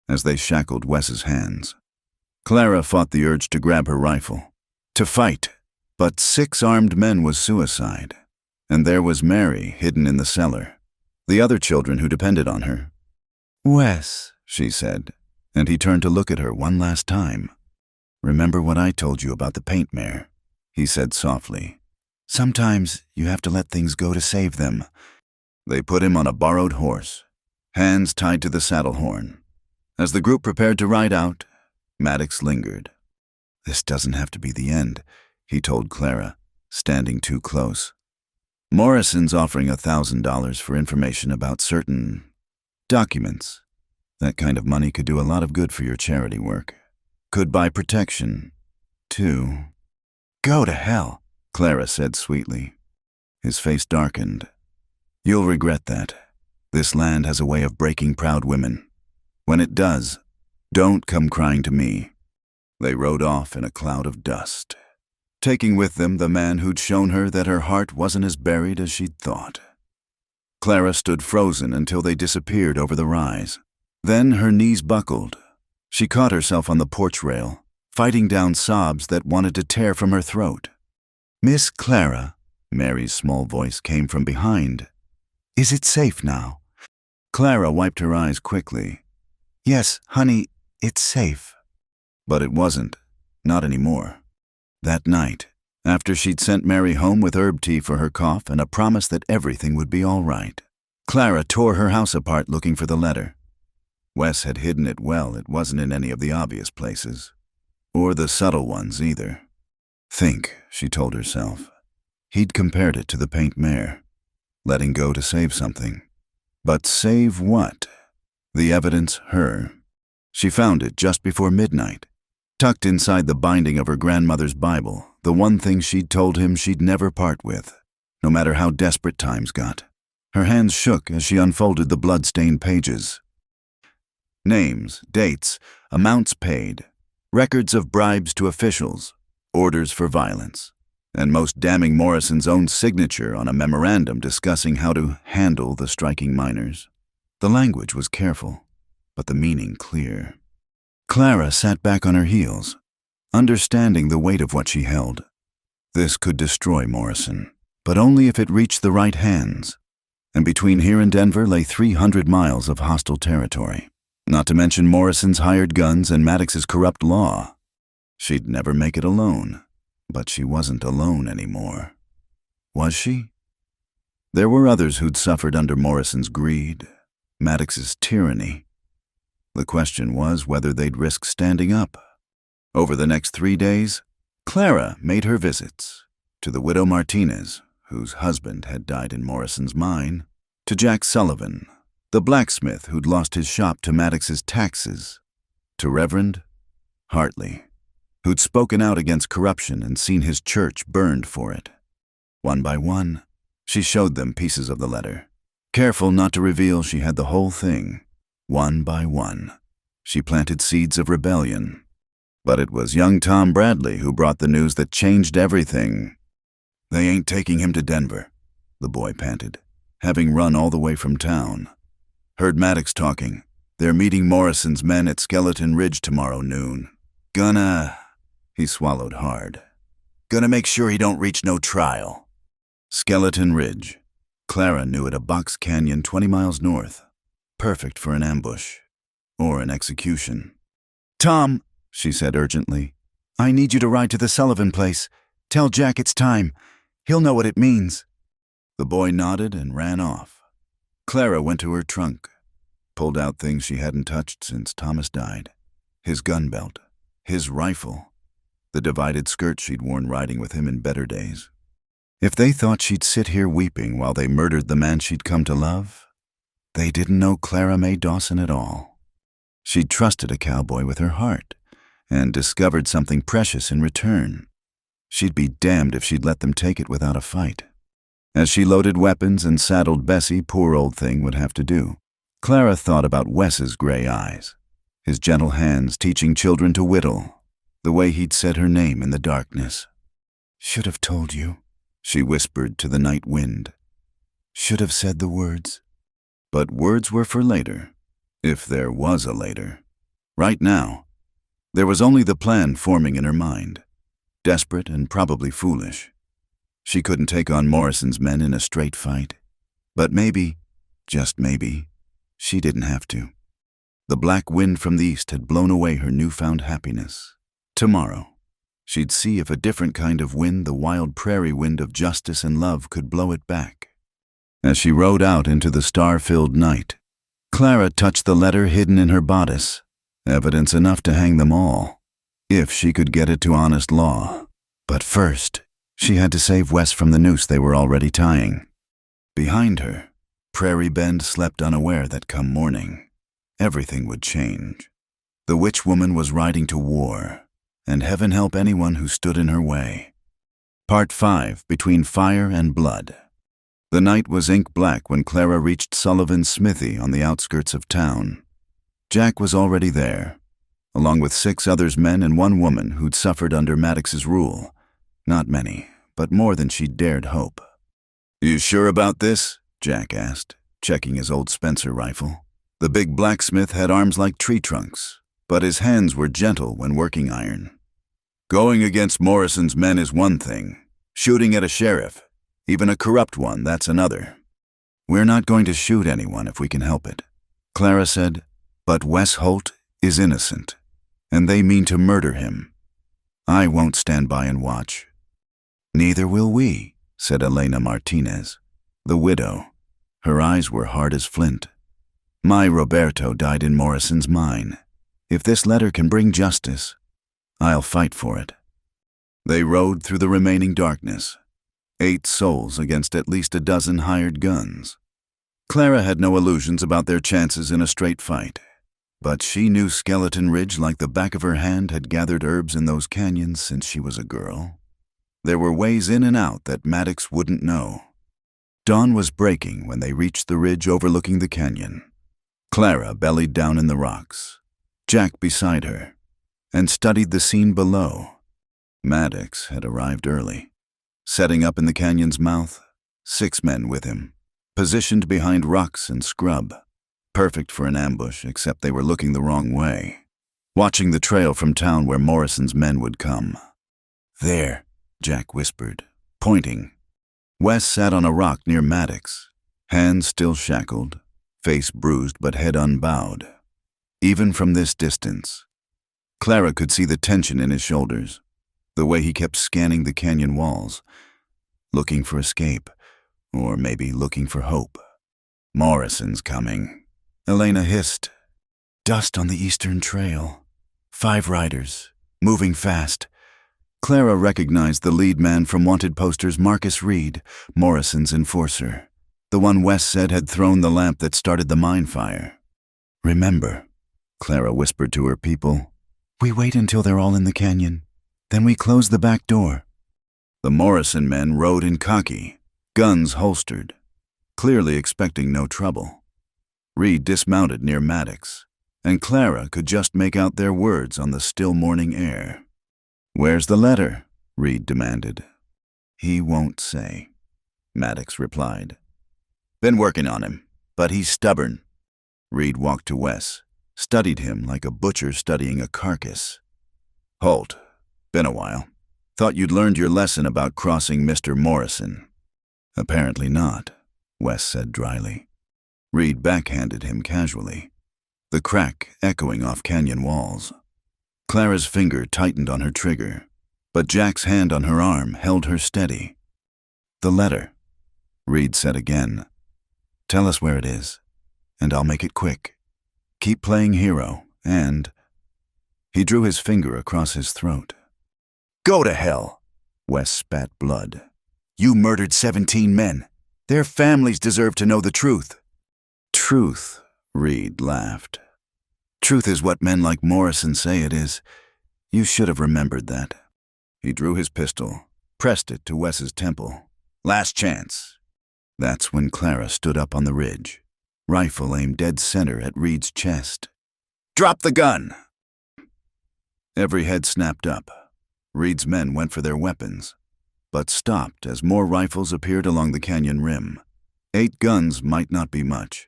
As they shackled Wes's hands, Clara fought the urge to grab her rifle, to fight, but 6 armed men was suicide, and there was Mary hidden in the cellar, the other children who depended on her. "Wes," she said, and he turned to look at her one last time. "Remember what I told you about the paint mare?" he said softly. "Sometimes you have to let things go to save them." They put him on a borrowed horse, hands tied to the saddle horn. As the group prepared to ride out, Maddox lingered. "This doesn't have to be the end," he told Clara, standing too close. "Morrison's offering $1,000 for information about certain documents. That kind of money could do a lot of good for your charity work. Could buy protection, too." "Go to hell," Clara said sweetly. His face darkened. "You'll regret that. This land has a way of breaking proud women. When it does, don't come crying to me." They rode off in a cloud of dust, taking with them the man who'd shown her that her heart wasn't as buried as she'd thought. Clara stood frozen until they disappeared over the rise. Then her knees buckled. She caught herself on the porch rail, fighting down sobs that wanted to tear from her throat. "Miss Clara," Mary's small voice came from behind. "Is it safe now?" Clara wiped her eyes quickly. "Yes, honey, it's safe." But it wasn't. Not anymore. That night, after she'd sent Mary home with herb tea for her cough and a promise that everything would be all right, Clara tore her house apart looking for the letter. Wes had hidden it well. It wasn't in any of the obvious places. Or the subtle ones, either. "Think," she told herself. He'd compared it to the paint mare. Letting go to save something. But save what? The evidence, her. She found it just before midnight, tucked inside the binding of her grandmother's Bible, the one thing she'd told him she'd never part with, no matter how desperate times got. Her hands shook as she unfolded the blood-stained pages. Names, dates, amounts paid, records of bribes to officials, orders for violence, and most damning Morrison's own signature on a memorandum discussing how to handle the striking miners. The language was careful, but the meaning clear. Clara sat back on her heels, understanding the weight of what she held. This could destroy Morrison, but only if it reached the right hands. And between here and Denver lay 300 miles of hostile territory, not to mention Morrison's hired guns and Maddox's corrupt law. She'd never make it alone, but she wasn't alone anymore. Was she? There were others who'd suffered under Morrison's greed, Maddox's tyranny. The question was whether they'd risk standing up. Over the next 3 days, Clara made her visits to the widow Martinez, whose husband had died in Morrison's mine, to Jack Sullivan, the blacksmith who'd lost his shop to Maddox's taxes, to Reverend Hartley, who'd spoken out against corruption and seen his church burned for it. One by one, she showed them pieces of the letter, careful not to reveal she had the whole thing. One by one, she planted seeds of rebellion. But it was young Tom Bradley who brought the news that changed everything. "They ain't taking him to Denver," the boy panted, having run all the way from town. "Heard Maddox talking. They're meeting Morrison's men at Skeleton Ridge tomorrow noon. Gonna..." He swallowed hard. "Gonna make sure he don't reach no trial." Skeleton Ridge. Clara knew it, a box canyon 20 miles north. Perfect for an ambush. Or an execution. "Tom," she said urgently, "I need you to ride to the Sullivan place. Tell Jack it's time. He'll know what it means." The boy nodded and ran off. Clara went to her trunk. pulled out things she hadn't touched since Thomas died. His gun belt, his rifle, the divided skirt she'd worn riding with him in better days. If they thought she'd sit here weeping while they murdered the man she'd come to love, they didn't know Clara Mae Dawson at all. She'd trusted a cowboy with her heart and discovered something precious in return. She'd be damned if she'd let them take it without a fight. As she loaded weapons and saddled Bessie, poor old thing would have to do. Clara thought about Wes's gray eyes, his gentle hands teaching children to whittle, the way he'd said her name in the darkness. "Should have told you," she whispered to the night wind. "Should have said the words." But words were for later, if there was a later. Right now, there was only the plan forming in her mind, desperate and probably foolish. She couldn't take on Morrison's men in a straight fight, but maybe, just maybe, she didn't have to. The black wind from the east had blown away her newfound happiness. Tomorrow, she'd see if a different kind of wind, the wild prairie wind of justice and love, could blow it back. As she rode out into the star-filled night, Clara touched the letter hidden in her bodice, evidence enough to hang them all, if she could get it to honest law. But first, she had to save Wes from the noose they were already tying. Behind her, Prairie Bend slept unaware that come morning, everything would change. The witch woman was riding to war, and heaven help anyone who stood in her way. Part 5, Between Fire and Blood. The night was ink black when Clara reached Sullivan's smithy on the outskirts of town. Jack was already there, along with 6 others, men and 1 woman who'd suffered under Maddox's rule. Not many, but more than she'd dared hope. "You sure about this?" Jack asked, checking his old Spencer rifle. The big blacksmith had arms like tree trunks, but his hands were gentle when working iron. "Going against Morrison's men is one thing. Shooting at a sheriff, even a corrupt one, that's another." "We're not going to shoot anyone if we can help it," Clara said, "but Wes Holt is innocent, and they mean to murder him. I won't stand by and watch." "Neither will we," said Elena Martinez, the widow. Her eyes were hard as flint. "My Roberto died in Morrison's mine. If this letter can bring justice, I'll fight for it." They rode through the remaining darkness, 8 souls against at least a dozen hired guns. Clara had no illusions about their chances in a straight fight, but she knew Skeleton Ridge like the back of her hand, had gathered herbs in those canyons since she was a girl. There were ways in and out that Maddox wouldn't know. Dawn was breaking when they reached the ridge overlooking the canyon. Clara bellied down in the rocks, Jack beside her, and studied the scene below. Maddox had arrived early, setting up in the canyon's mouth, 6 men with him, positioned behind rocks and scrub, perfect for an ambush except they were looking the wrong way, watching the trail from town where Morrison's men would come. "There," Jack whispered, pointing. Wes sat on a rock near Maddox, hands still shackled, face bruised but head unbowed. Even from this distance, Clara could see the tension in his shoulders, the way he kept scanning the canyon walls, looking for escape, or maybe looking for hope. "Morrison's coming," Elena hissed. "Dust on the eastern trail. 5 riders, moving fast." Clara recognized the lead man from wanted posters, Marcus Reed, Morrison's enforcer, the one Wes said had thrown the lamp that started the mine fire. "Remember," Clara whispered to her people, "we wait until they're all in the canyon. Then we close the back door." The Morrison men rode in khaki, guns holstered, clearly expecting no trouble. Reed dismounted near Maddox, and Clara could just make out their words on the still morning air. "Where's the letter?" Reed demanded. "He won't say," Maddox replied. "Been working on him, but he's stubborn." Reed walked to Wes, studied him like a butcher studying a carcass. "Holt, been a while. Thought you'd learned your lesson about crossing Mr. Morrison." "Apparently not," Wes said dryly. Reed backhanded him casually, the crack echoing off canyon walls. Clara's finger tightened on her trigger, but Jack's hand on her arm held her steady. "The letter," Reed said again. "Tell us where it is, and I'll make it quick." Keep playing hero, and he drew his finger across his throat. Go to hell! Wes spat blood. You murdered 17 men. Their families deserve to know the truth. Truth, Reed laughed. Truth is what men like Morrison say it is. You should have remembered that. He drew his pistol, pressed it to Wes's temple. Last chance. That's when Clara stood up on the ridge, rifle aimed dead center at Reed's chest. Drop the gun! Every head snapped up. Reed's men went for their weapons, but stopped as more rifles appeared along the canyon rim. 8 guns might not be much,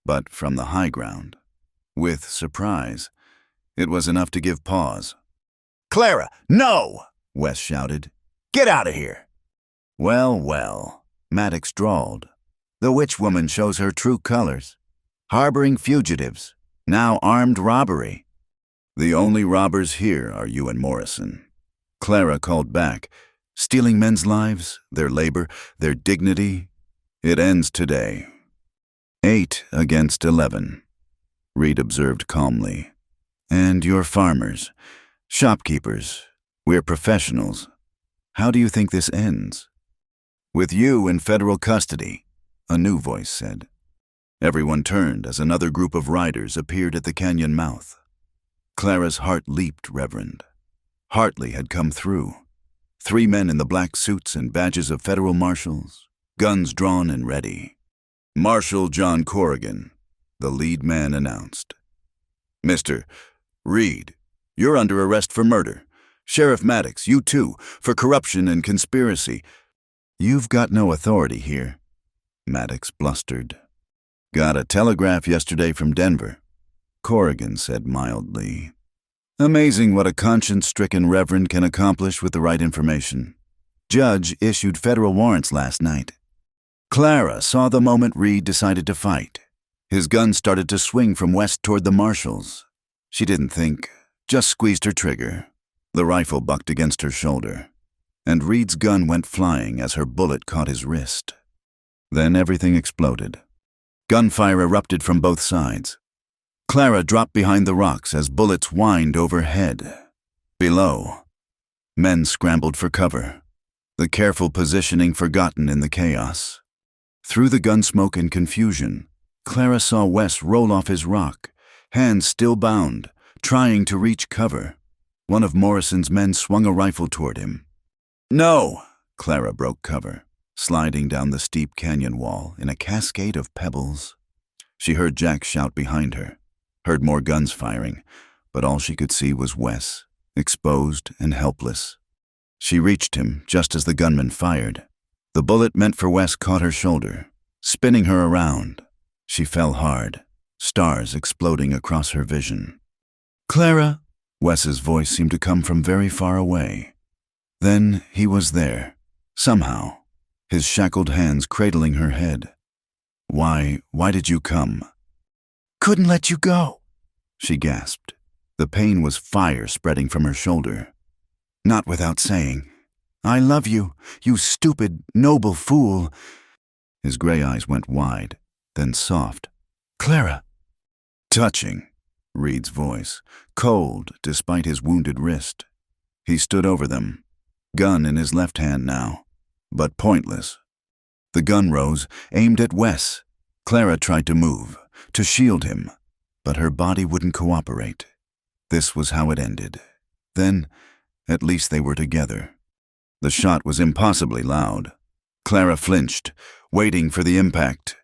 but from the high ground, with surprise, it was enough to give pause. Clara, no! Wes shouted. Get out of here! Well, well, Maddox drawled. The witch woman shows her true colors. Harboring fugitives, now armed robbery. The only robbers here are you and Morrison. Clara called back. Stealing men's lives, their labor, their dignity. It ends today. 8 against 11, Reed observed calmly. And you're farmers, shopkeepers. We're professionals. How do you think this ends? With you in federal custody, a new voice said. Everyone turned as another group of riders appeared at the canyon mouth. Clara's heart leaped, Reverend. Hartley had come through. 3 men in the black suits and badges of federal marshals, guns drawn and ready. Marshal John Corrigan, the lead man announced. Mr. Reed, you're under arrest for murder. Sheriff Maddox, you too, for corruption and conspiracy. You've got no authority here, Maddox blustered. Got a telegraph yesterday from Denver, Corrigan said mildly. Amazing what a conscience-stricken reverend can accomplish with the right information. Judge issued federal warrants last night. Clara saw the moment Reed decided to fight. His gun started to swing from west toward the marshals. She didn't think, just squeezed her trigger. The rifle bucked against her shoulder, and Reed's gun went flying as her bullet caught his wrist. Then everything exploded. Gunfire erupted from both sides. Clara dropped behind the rocks as bullets whined overhead. Below, men scrambled for cover, the careful positioning forgotten in the chaos. Through the gun smoke and confusion, Clara saw Wes roll off his rock, hands still bound, trying to reach cover. One of Morrison's men swung a rifle toward him. No! Clara broke cover, sliding down the steep canyon wall in a cascade of pebbles. She heard Jack shout behind her, heard more guns firing, but all she could see was Wes, exposed and helpless. She reached him just as the gunman fired. The bullet meant for Wes caught her shoulder, spinning her around. She fell hard, stars exploding across her vision. Clara! Wes's voice seemed to come from very far away. Then he was there, somehow, his shackled hands cradling her head. Why did you come? Couldn't let you go, she gasped. The pain was fire spreading from her shoulder. Not without saying, I love you, you stupid, noble fool. His gray eyes went wide, then soft. Clara. Touching, Reed's voice, cold despite his wounded wrist. He stood over them, gun in his left hand now, but pointless. The gun rose, aimed at Wes. Clara tried to move, to shield him, but her body wouldn't cooperate. This was how it ended. Then, at least they were together. The shot was impossibly loud. Clara flinched, waiting for the impact.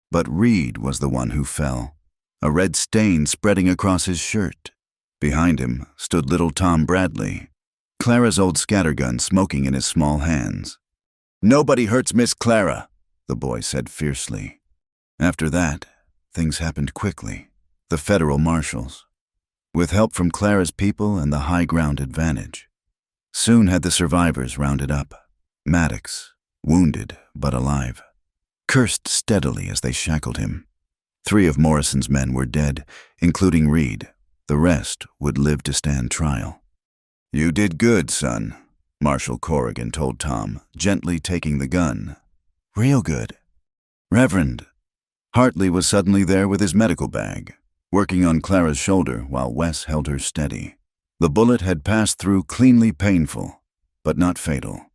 But Reed was the one who fell, a red stain spreading across his shirt. Behind him stood little Tom Bradley, Clara's old scattergun smoking in his small hands. Nobody hurts Miss Clara, the boy said fiercely. After that, things happened quickly. The federal marshals, with help from Clara's people and the high ground advantage, soon had the survivors rounded up. Maddox, wounded but alive, cursed steadily as they shackled him. 3 of Morrison's men were dead, including Reed. The rest would live to stand trial. You did good, son, Marshal Corrigan told Tom, gently taking the gun. Real good. Reverend. Hartley was suddenly there with his medical bag. working on Clara's shoulder while Wes held her steady. The bullet had passed through cleanly painful, but not fatal.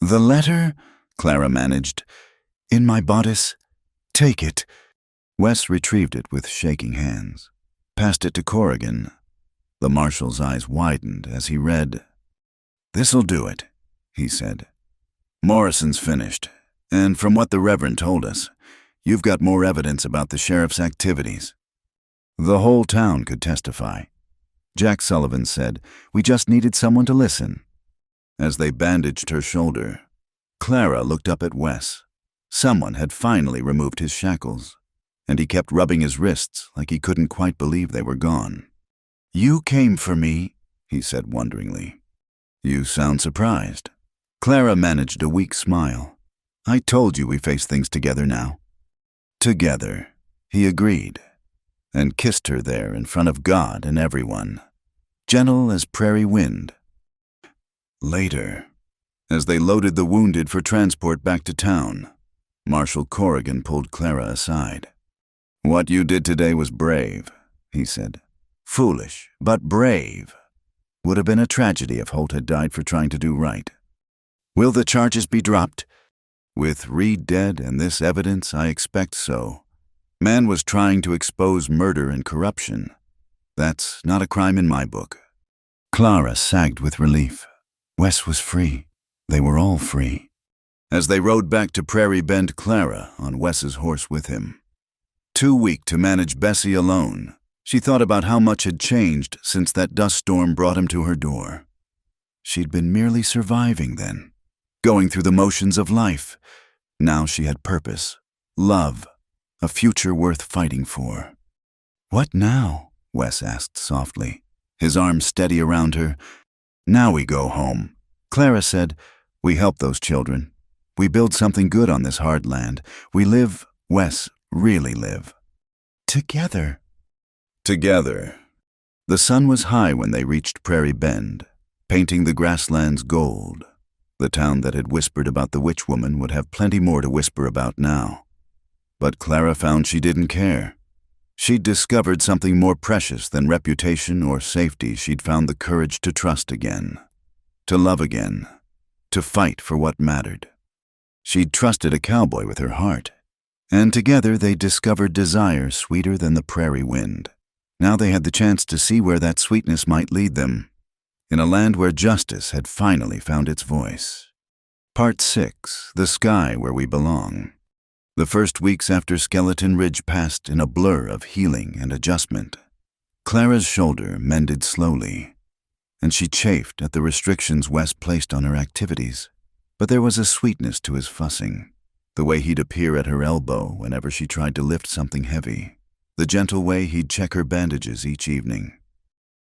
"The letter," Clara managed. "In my bodice. Take it." Wes retrieved it with shaking hands, passed it to Corrigan. The marshal's eyes widened as he read. "This'll do it," he said. "Morrison's finished, and from what the Reverend told us, you've got more evidence about the sheriff's activities." The whole town could testify. Jack Sullivan said, "We just needed someone to listen." As they bandaged her shoulder, Clara looked up at Wes. Someone had finally removed his shackles, and he kept rubbing his wrists like he couldn't quite believe they were gone. "You came for me," he said wonderingly. "You sound surprised." Clara managed a weak smile. "I told you we face things together now." "Together," he agreed, and kissed her there in front of God and everyone, gentle as prairie wind. Later, as they loaded the wounded for transport back to town, Marshal Corrigan pulled Clara aside. "What you did today was brave," he said. "Foolish, but brave. Would have been a tragedy if Holt had died for trying to do right." "Will the charges be dropped?" "With Reed dead and this evidence, I expect so. Man was trying to expose murder and corruption. That's not a crime in my book." Clara sagged with relief. Wes was free. They were all free. As they rode back to Prairie Bend, Clara on Wes's horse with him. Too weak to manage Bessie alone, she thought about how much had changed since that dust storm brought him to her door. She'd been merely surviving then, going through the motions of life. Now she had purpose, love, a future worth fighting for. "What now?" Wes asked softly, his arms steady around her. "Now we go home." Clara said, "We help those children. We build something good on this hard land. We live, Wes, really live. Together." Together. The sun was high when they reached Prairie Bend, painting the grasslands gold. The town that had whispered about the witch woman would have plenty more to whisper about now. But Clara found she didn't care. She'd discovered something more precious than reputation or safety. She'd found the courage to trust again, to love again, to fight for what mattered. She'd trusted a cowboy with her heart, and together they discovered desire sweeter than the prairie wind. Now they had the chance to see where that sweetness might lead them, in a land where justice had finally found its voice. Part 6, The Sky Where We Belong. The first weeks after Skeleton Ridge passed in a blur of healing and adjustment. Clara's shoulder mended slowly, and she chafed at the restrictions Wes placed on her activities. But there was a sweetness to his fussing, the way he'd appear at her elbow whenever she tried to lift something heavy, the gentle way he'd check her bandages each evening.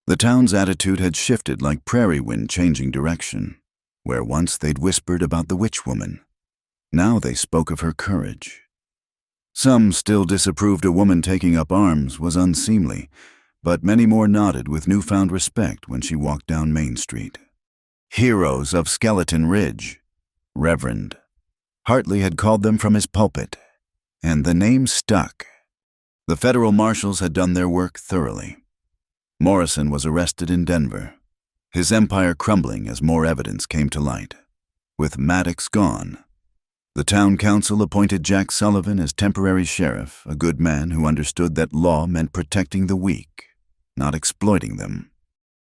The town's attitude had shifted like prairie wind changing direction. Where once they'd whispered about the witch woman, now they spoke of her courage. Some still disapproved a woman taking up arms was unseemly, but many more nodded with newfound respect when she walked down Main Street. Heroes of Skeleton Ridge. Reverend. Hartley had called them from his pulpit, and the name stuck. The federal marshals had done their work thoroughly. Morrison was arrested in Denver, his empire crumbling as more evidence came to light. With Maddox gone, the town council appointed Jack Sullivan as temporary sheriff, a good man who understood that law meant protecting the weak, not exploiting them.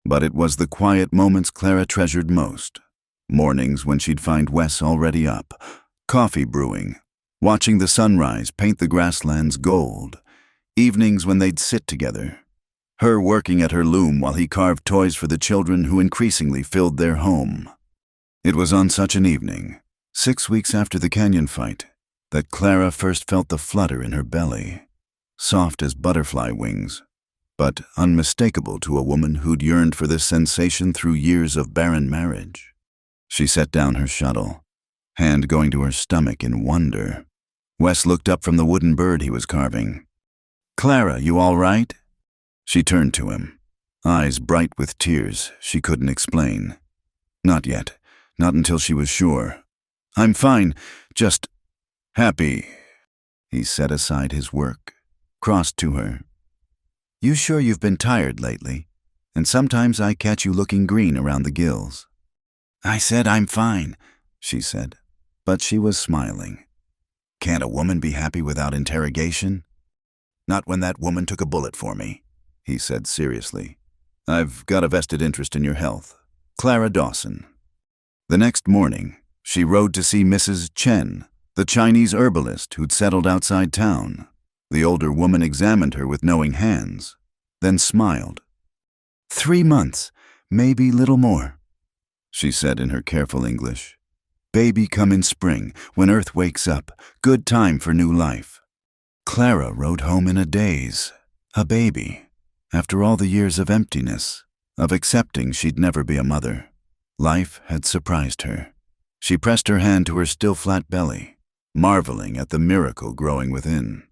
But it was the quiet moments Clara treasured most. Mornings when she'd find Wes already up, coffee brewing, watching the sunrise paint the grasslands gold. Evenings when they'd sit together, her working at her loom while he carved toys for the children who increasingly filled their home. It was on such an evening, 6 weeks after the canyon fight, that Clara first felt the flutter in her belly, soft as butterfly wings, but unmistakable to a woman who'd yearned for this sensation through years of barren marriage. She set down her shuttle, hand going to her stomach in wonder. Wes looked up from the wooden bird he was carving. "Clara, you all right?" She turned to him, eyes bright with tears she couldn't explain. Not yet, not until she was sure. "I'm fine, just happy." He set aside his work, crossed to her. You sure you've been tired lately? And sometimes I catch you looking green around the gills." "I said I'm fine," she said, but she was smiling. "Can't a woman be happy without interrogation?" "Not when that woman took a bullet for me," he said seriously. "I've got a vested interest in your health. Clara Dawson." The next morning, she rode to see Mrs. Chen, the Chinese herbalist who'd settled outside town. The older woman examined her with knowing hands, then smiled. "3 months, maybe little more," she said in her careful English. "Baby come in spring, when earth wakes up, good time for new life." Clara rode home in a daze, a baby, after all the years of emptiness, of accepting she'd never be a mother. Life had surprised her. She pressed her hand to her still flat belly, marveling at the miracle growing within.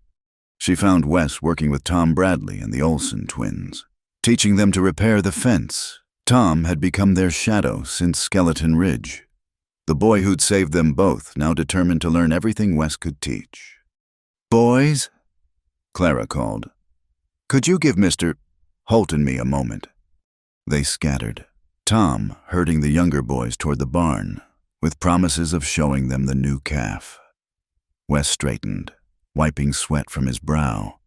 She found Wes working with Tom Bradley and the Olsen twins, teaching them to repair the fence. Tom had become their shadow since Skeleton Ridge. The boy who'd saved them both now determined to learn everything Wes could teach. "Boys," Clara called, "could you give Mr. Holt and me a moment?" They scattered, Tom herding the younger boys toward the barn, with promises of showing them the new calf. Wes straightened, wiping sweat from his brow.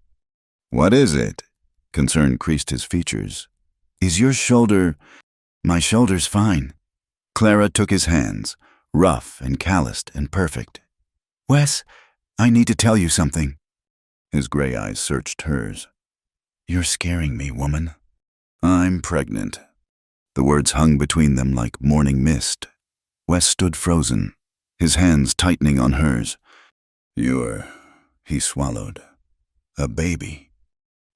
"What is it?" Concern creased his features. "Is your shoulder—" "My shoulder's fine." Clara took his hands, rough and calloused and perfect. "Wes, I need to tell you something." His gray eyes searched hers. "You're scaring me, woman." "I'm pregnant." The words hung between them like morning mist. Wes stood frozen, his hands tightening on hers. "You're—" he swallowed. "A baby."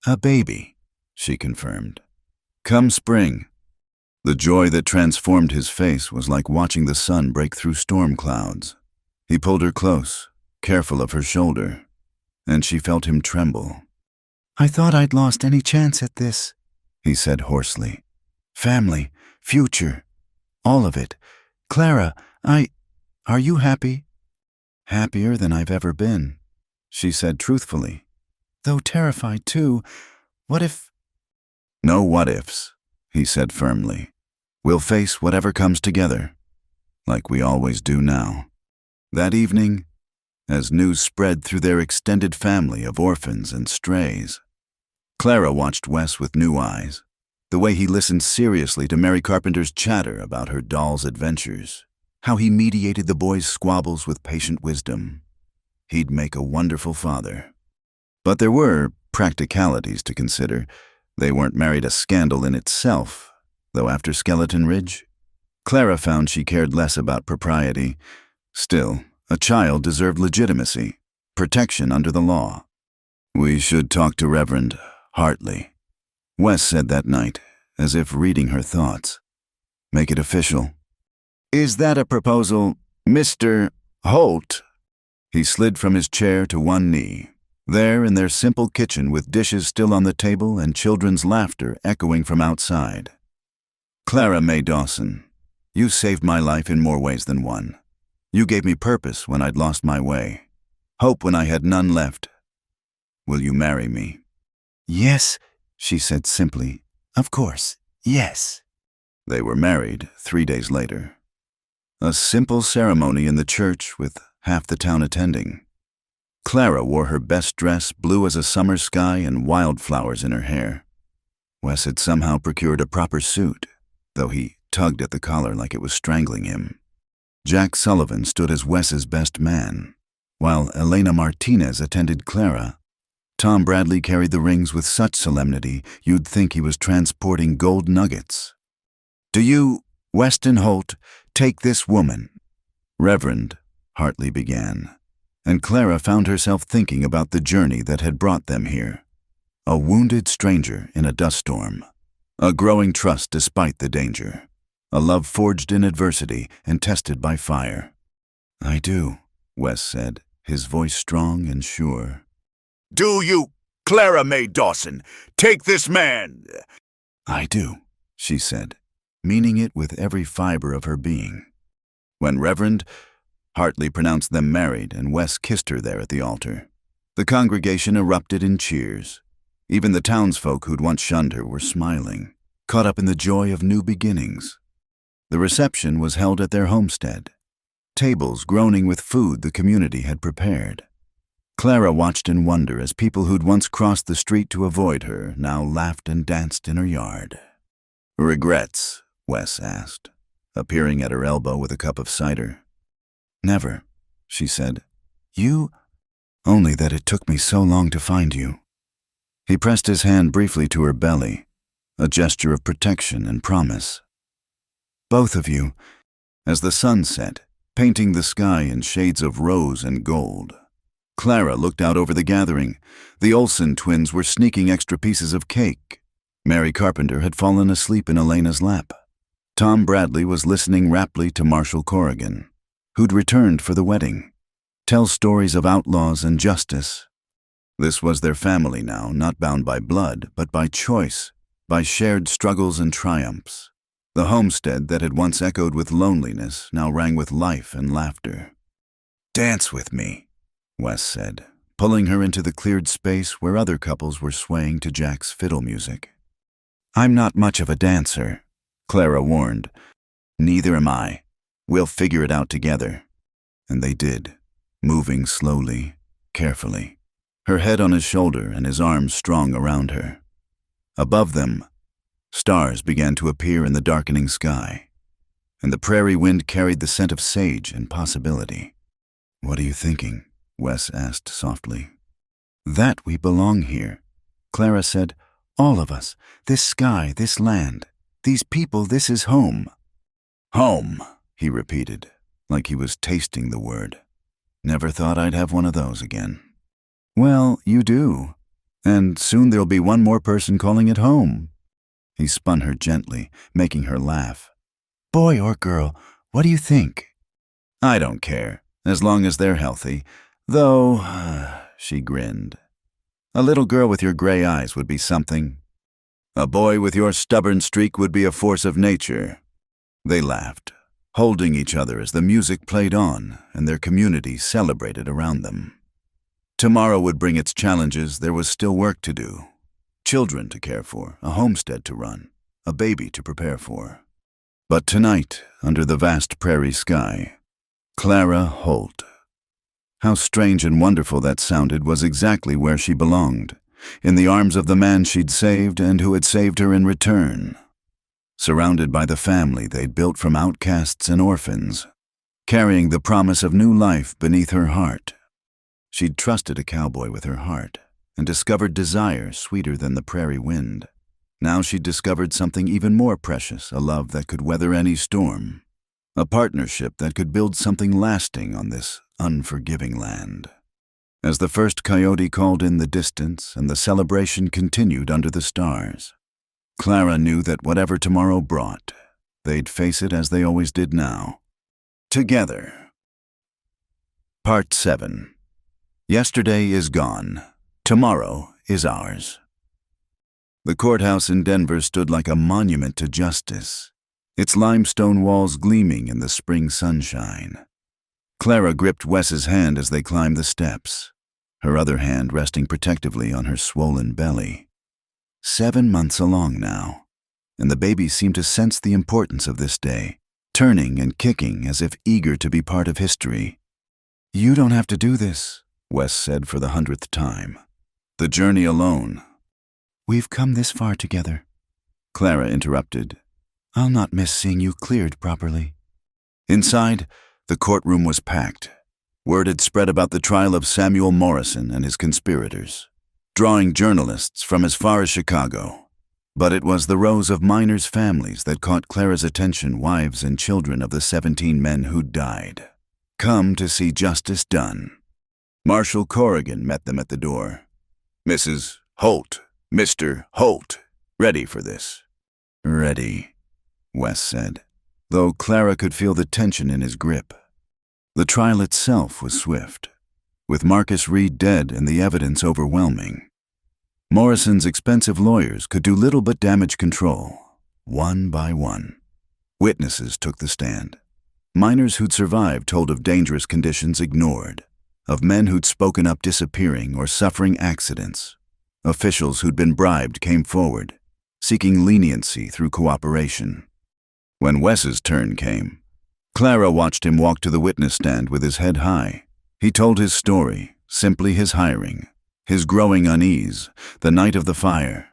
"A baby," she confirmed. "Come spring." The joy that transformed his face was like watching the sun break through storm clouds. He pulled her close, careful of her shoulder, and she felt him tremble. "I thought I'd lost any chance at this," he said hoarsely. "Family, future, all of it. Clara, are you happy?" "Happier than I've ever been," she said truthfully. "Though terrified too. What if—" "No what ifs," he said firmly. "We'll face whatever comes together, like we always do now." That evening, as news spread through their extended family of orphans and strays, Clara watched Wes with new eyes, the way he listened seriously to Mary Carpenter's chatter about her doll's adventures, how he mediated the boys' squabbles with patient wisdom. He'd make a wonderful father. But there were practicalities to consider. They weren't married a scandal in itself, though after Skeleton Ridge, Clara found she cared less about propriety. Still, a child deserved legitimacy, protection under the law. "We should talk to Reverend Hartley," Wes said that night, as if reading her thoughts. "Make it official." "Is that a proposal, Mr. Holt?" He slid from his chair to one knee, there in their simple kitchen with dishes still on the table and children's laughter echoing from outside. "Clara May Dawson, you saved my life in more ways than one. You gave me purpose when I'd lost my way, hope when I had none left. Will you marry me?" "Yes," she said simply. "Of course, yes." They were married 3 days later. A simple ceremony in the church with half the town attending. Clara wore her best dress, blue as a summer sky, and wildflowers in her hair. Wes had somehow procured a proper suit, though he tugged at the collar like it was strangling him. Jack Sullivan stood as Wes's best man, while Elena Martinez attended Clara. Tom Bradley carried the rings with such solemnity you'd think he was transporting gold nuggets. "Do you, Weston Holt, take this woman?" Reverend Hartley began, and Clara found herself thinking about the journey that had brought them here. A wounded stranger in a dust storm, a growing trust despite the danger, a love forged in adversity and tested by fire. "I do," Wes said, his voice strong and sure. "Do you, Clara May Dawson, take this man?" "I do," she said, meaning it with every fiber of her being. When Reverend Hartley pronounced them married and Wes kissed her there at the altar, the congregation erupted in cheers. Even the townsfolk who'd once shunned her were smiling, caught up in the joy of new beginnings. The reception was held at their homestead, tables groaning with food the community had prepared. Clara watched in wonder as people who'd once crossed the street to avoid her now laughed and danced in her yard. "Regrets?" Wes asked, appearing at her elbow with a cup of cider. "Never," she said. "You? Only that it took me so long to find you." He pressed his hand briefly to her belly, a gesture of protection and promise. "Both of you," as the sun set, painting the sky in shades of rose and gold. Clara looked out over the gathering. The Olsen twins were sneaking extra pieces of cake. Mary Carpenter had fallen asleep in Elena's lap. Tom Bradley was listening raptly to Marshall Corrigan, who'd returned for the wedding. Tell stories of outlaws and justice. This was their family now, not bound by blood, but by choice, by shared struggles and triumphs. The homestead that had once echoed with loneliness now rang with life and laughter. "Dance with me," Wes said, pulling her into the cleared space where other couples were swaying to Jack's fiddle music. "I'm not much of a dancer," Clara warned. "Neither am I. We'll figure it out together." And they did, moving slowly, carefully, her head on his shoulder and his arms strong around her. Above them, stars began to appear in the darkening sky, and the prairie wind carried the scent of sage and possibility. "What are you thinking?" Wes asked softly. "That we belong here," Clara said. "All of us. This sky, this land. These people, this is home." "Home," he repeated, like he was tasting the word. "Never thought I'd have one of those again." "Well, you do. And soon there'll be one more person calling it home." He spun her gently, making her laugh. "Boy or girl, what do you think?" "I don't care, as long as they're healthy. Though," she grinned, "a little girl with your gray eyes would be something. A boy with your stubborn streak would be a force of nature." They laughed, holding each other as the music played on and their community celebrated around them. Tomorrow would bring its challenges. There was still work to do. Children to care for, a homestead to run, a baby to prepare for. But tonight, under the vast prairie sky, Clara Holt. How strange and wonderful that sounded was exactly where she belonged, in the arms of the man she'd saved and who had saved her in return. Surrounded by the family they'd built from outcasts and orphans, carrying the promise of new life beneath her heart. She'd trusted a cowboy with her heart and discovered desire sweeter than the prairie wind. Now she'd discovered something even more precious, a love that could weather any storm, a partnership that could build something lasting on this unforgiving land. As the first coyote called in the distance and the celebration continued under the stars, Clara knew that whatever tomorrow brought, they'd face it as they always did now. Together. Part 7. Yesterday is gone. Tomorrow is ours. The courthouse in Denver stood like a monument to justice, its limestone walls gleaming in the spring sunshine. Clara gripped Wes's hand as they climbed the steps, her other hand resting protectively on her swollen belly. 7 months along now, and the baby seemed to sense the importance of this day, turning and kicking as if eager to be part of history. "You don't have to do this," Wes said for the 100th time. "The journey alone." "We've come this far together," Clara interrupted. "I'll not miss seeing you cleared properly." Inside, the courtroom was packed. Word had spread about the trial of Samuel Morrison and his conspirators, drawing journalists from as far as Chicago. But it was the rows of miners' families that caught Clara's attention, wives and children of the 17 men who'd died, come to see justice done. Marshall Corrigan met them at the door. "Mrs. Holt, Mr. Holt, ready for this?" "Ready," Wes said, though Clara could feel the tension in his grip. The trial itself was swift, with Marcus Reed dead and the evidence overwhelming. Morrison's expensive lawyers could do little but damage control, one by one. Witnesses took the stand. Miners who'd survived told of dangerous conditions ignored, of men who'd spoken up disappearing or suffering accidents. Officials who'd been bribed came forward, seeking leniency through cooperation. When Wes's turn came, Clara watched him walk to the witness stand with his head high. He told his story, simply his hiring, his growing unease, the night of the fire.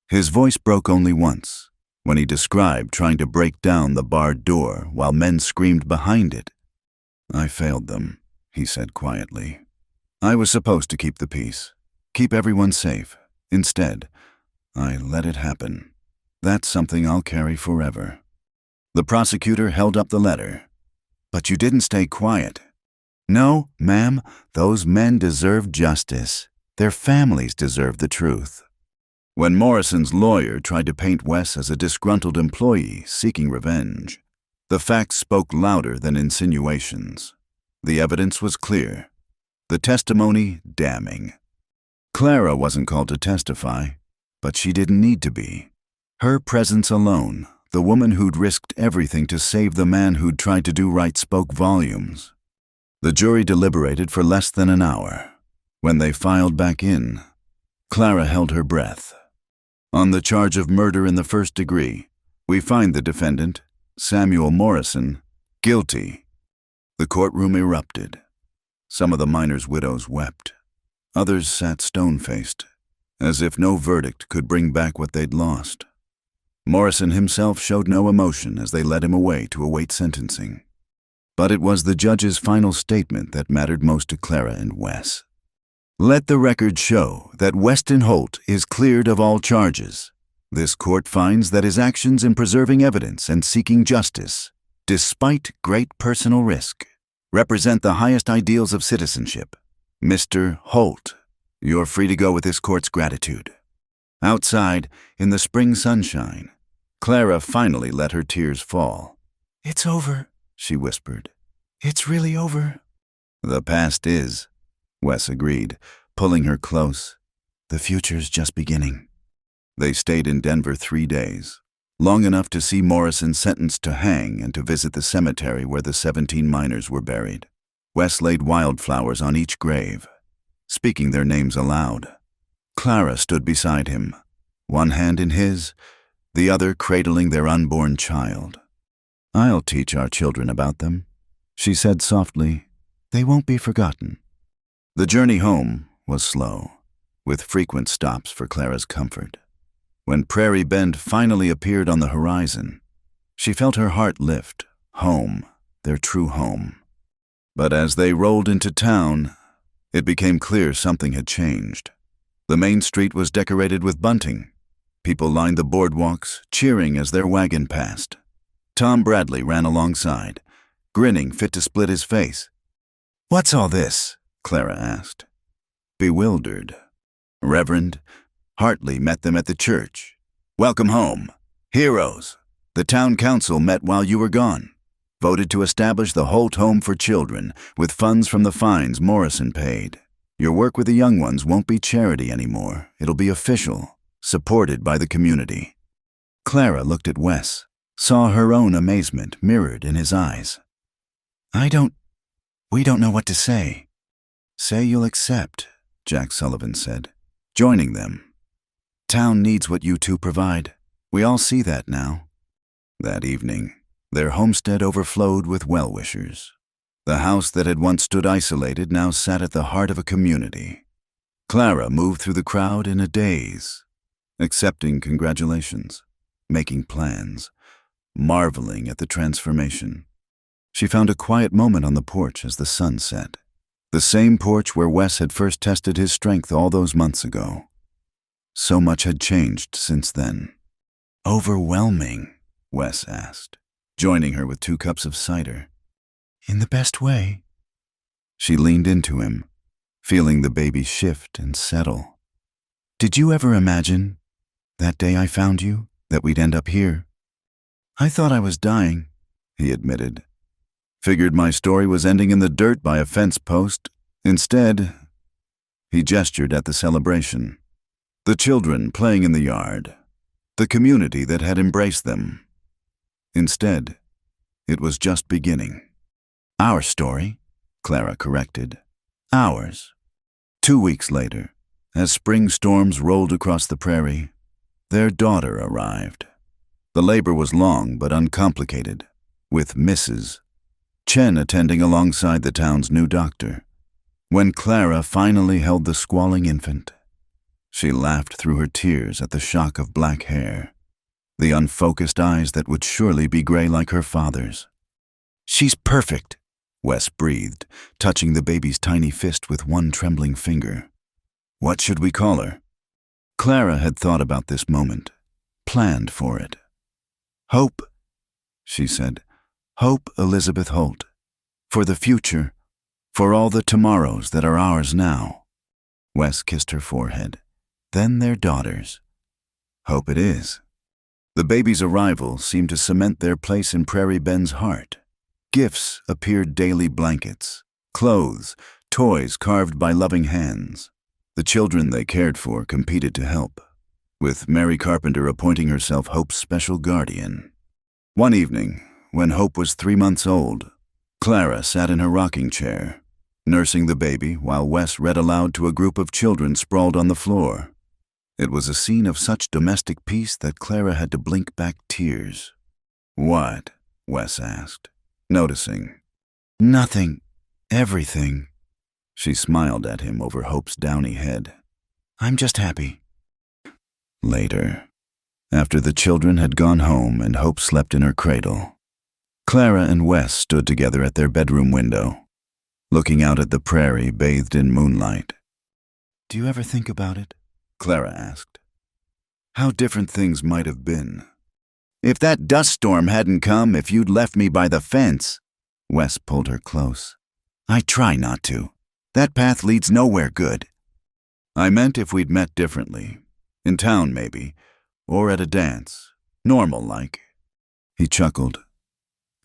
His voice broke only once, when he described trying to break down the barred door while men screamed behind it. "I failed them," he said quietly. "I was supposed to keep the peace, keep everyone safe. Instead, I let it happen. That's something I'll carry forever." The prosecutor held up the letter. "But you didn't stay quiet." "No, ma'am, those men deserve justice. Their families deserve the truth." When Morrison's lawyer tried to paint Wes as a disgruntled employee seeking revenge, the facts spoke louder than insinuations. The evidence was clear. The testimony damning. Clara wasn't called to testify, but she didn't need to be. Her presence alone, the woman who'd risked everything to save the man who'd tried to do right, spoke volumes. The jury deliberated for less than an hour. When they filed back in, Clara held her breath. "On the charge of murder in the first degree, we find the defendant, Samuel Morrison, guilty." The courtroom erupted. Some of the miners' widows wept. Others sat stone-faced, as if no verdict could bring back what they'd lost. Morrison himself showed no emotion as they led him away to await sentencing. But it was the judge's final statement that mattered most to Clara and Wes. "Let the record show that Weston Holt is cleared of all charges. This court finds that his actions in preserving evidence and seeking justice, despite great personal risk, represent the highest ideals of citizenship. Mr. Holt, you're free to go with this court's gratitude." Outside, in the spring sunshine, Clara finally let her tears fall. "It's over," she whispered. "It's really over." "The past is," Wes agreed, pulling her close. "The future's just beginning." They stayed in Denver 3 days, long enough to see Morrison sentenced to hang and to visit the cemetery where the 17 miners were buried. Wes laid wildflowers on each grave, speaking their names aloud. Clara stood beside him, one hand in his, the other cradling their unborn child. "I'll teach our children about them," she said softly. "They won't be forgotten." The journey home was slow, with frequent stops for Clara's comfort. When Prairie Bend finally appeared on the horizon, she felt her heart lift. Home, their true home. But as they rolled into town, it became clear something had changed. The main street was decorated with bunting. People lined the boardwalks, cheering as their wagon passed. Tom Bradley ran alongside, grinning fit to split his face. "What's all this?" Clara asked. Bewildered. Reverend Hartley met them at the church. "Welcome home. Heroes. The town council met while you were gone. Voted to establish the Holt Home for Children with funds from the fines Morrison paid. Your work with the young ones won't be charity anymore. It'll be official, supported by the community." Clara looked at Wes, saw her own amazement mirrored in his eyes. We don't know what to say." "Say you'll accept," Jack Sullivan said, joining them. "Town needs what you two provide. We all see that now." That evening, their homestead overflowed with well-wishers. The house that had once stood isolated now sat at the heart of a community. Clara moved through the crowd in a daze, accepting congratulations, making plans, marveling at the transformation. She found a quiet moment on the porch as the sun set. The same porch where Wes had first tested his strength all those months ago. So much had changed since then. "Overwhelming?" Wes asked, joining her with 2 cups of cider. "In the best way." She leaned into him, feeling the baby shift and settle. "Did you ever imagine, that day I found you, that we'd end up here?" "I thought I was dying," he admitted. "Figured my story was ending in the dirt by a fence post. Instead," he gestured at the celebration. The children playing in the yard, the community that had embraced them. Instead, it was just beginning. "Our story," Clara corrected. "Ours." 2 weeks later, As spring storms rolled across the prairie, their daughter arrived. The labor was long but uncomplicated, with Mrs. Chen attending alongside the town's new doctor. When Clara finally held the squalling infant, she laughed through her tears at the shock of black hair, the unfocused eyes that would surely be gray like her father's. "She's perfect," Wes breathed, touching the baby's tiny fist with one trembling finger. "What should we call her?" Clara had thought about this moment, planned for it. "Hope," she said. "Hope Elizabeth Holt. For the future, for all the tomorrows that are ours now." Wes kissed her forehead, then their daughters. "Hope it is." The baby's arrival seemed to cement their place in Prairie Ben's heart. Gifts appeared, daily blankets, clothes, toys carved by loving hands. The children they cared for competed to help, with Mary Carpenter appointing herself Hope's special guardian. One evening, when Hope was 3 months old, Clara sat in her rocking chair, nursing the baby while Wes read aloud to a group of children sprawled on the floor. It was a scene of such domestic peace that Clara had to blink back tears. "What?" Wes asked, noticing. "Nothing. Everything." She smiled at him over Hope's downy head. "I'm just happy." Later, after the children had gone home and Hope slept in her cradle, Clara and Wes stood together at their bedroom window, looking out at the prairie bathed in moonlight. "Do you ever think about it?" Clara asked. "How different things might have been. If that dust storm hadn't come, if you'd left me by the fence." Wes pulled her close. "I try not to. That path leads nowhere good." "I meant if we'd met differently. In town, maybe. Or at a dance. Normal-like." He chuckled.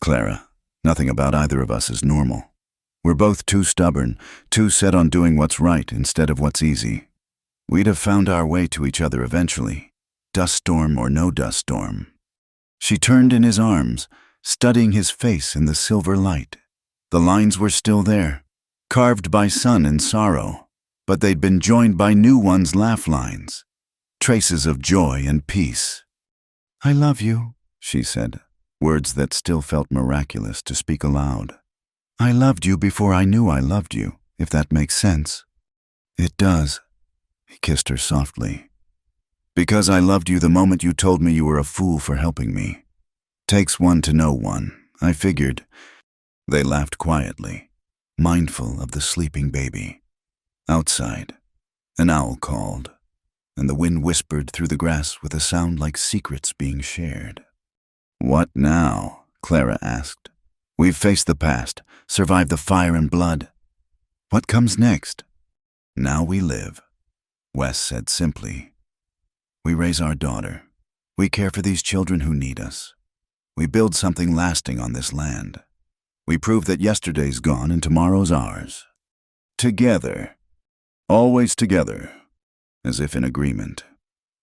"Clara, nothing about either of us is normal. We're both too stubborn, too set on doing what's right instead of what's easy. We'd have found our way to each other eventually, dust storm or no dust storm." She turned in his arms, studying his face in the silver light. The lines were still there, carved by sun and sorrow, but they'd been joined by new ones, laugh lines, traces of joy and peace. "I love you," she said, words that still felt miraculous to speak aloud. "I loved you before I knew I loved you, if that makes sense." "It does." He kissed her softly. "Because I loved you the moment you told me you were a fool for helping me. Takes one to know one, I figured." They laughed quietly, mindful of the sleeping baby. Outside, an owl called, and the wind whispered through the grass with a sound like secrets being shared. "What now?" Clara asked. "We've faced the past, survived the fire and blood. What comes next?" "Now we live," Wes said simply. "We raise our daughter. We care for these children who need us. We build something lasting on this land. We prove that yesterday's gone and tomorrow's ours. Together. Always together." As if in agreement,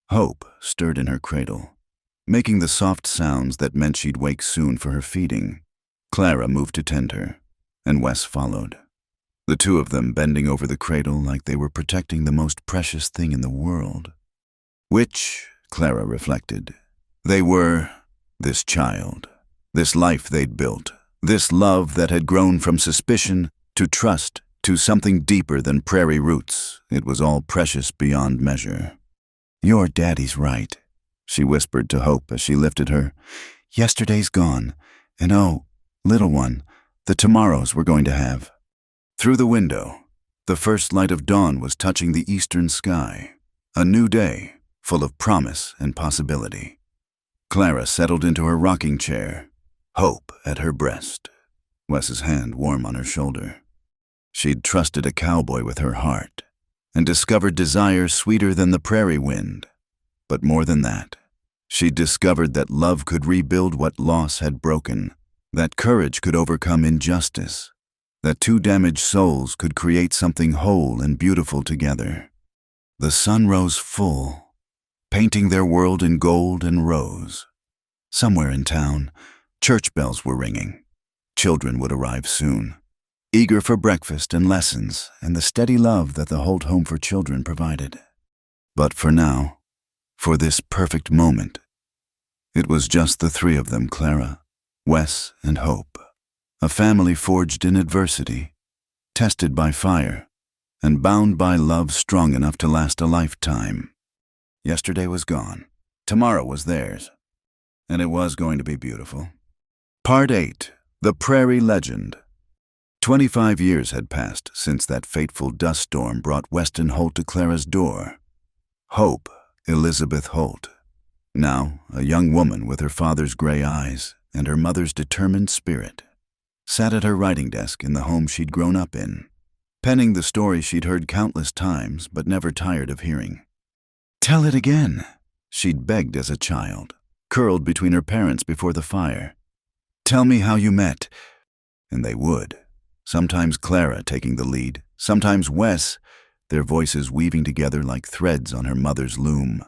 Hope stirred in her cradle, making the soft sounds that meant she'd wake soon for her feeding. Clara moved to tend her, and Wes followed, the two of them bending over the cradle like they were protecting the most precious thing in the world. Which, Clara reflected, they were: this child, this life they'd built, this love that had grown from suspicion to trust to something deeper than prairie roots. It was all precious beyond measure. "Your daddy's right," she whispered to Hope as she lifted her. "Yesterday's gone, and oh, little one, the tomorrows we're going to have." Through the window, the first light of dawn was touching the eastern sky. A new day, full of promise and possibility. Clara settled into her rocking chair, Hope at her breast, Wes's hand warm on her shoulder. She'd trusted a cowboy with her heart, and discovered desire sweeter than the prairie wind. But more than that, she'd discovered that love could rebuild what loss had broken, that courage could overcome injustice, that two damaged souls could create something whole and beautiful together. The sun rose full, painting their world in gold and rose. Somewhere in town, church bells were ringing. Children would arrive soon. eager for breakfast and lessons and the steady love that the Holt Home for Children provided. But for now, for this perfect moment, it was just the three of them, Clara, Wes, and Hope, a family forged in adversity, tested by fire, and bound by love strong enough to last a lifetime. Yesterday was gone. Tomorrow was theirs. And it was going to be beautiful. Part 8. The Prairie Legend. 25 years had passed since that fateful dust storm brought Weston Holt to Clara's door. Hope, Elizabeth Holt, now a young woman with her father's gray eyes and her mother's determined spirit, sat at her writing desk in the home she'd grown up in, penning the story she'd heard countless times but never tired of hearing. "Tell it again," she'd begged as a child, curled between her parents before the fire. "Tell me how you met." And they would, sometimes Clara taking the lead, sometimes Wes, their voices weaving together like threads on her mother's loom.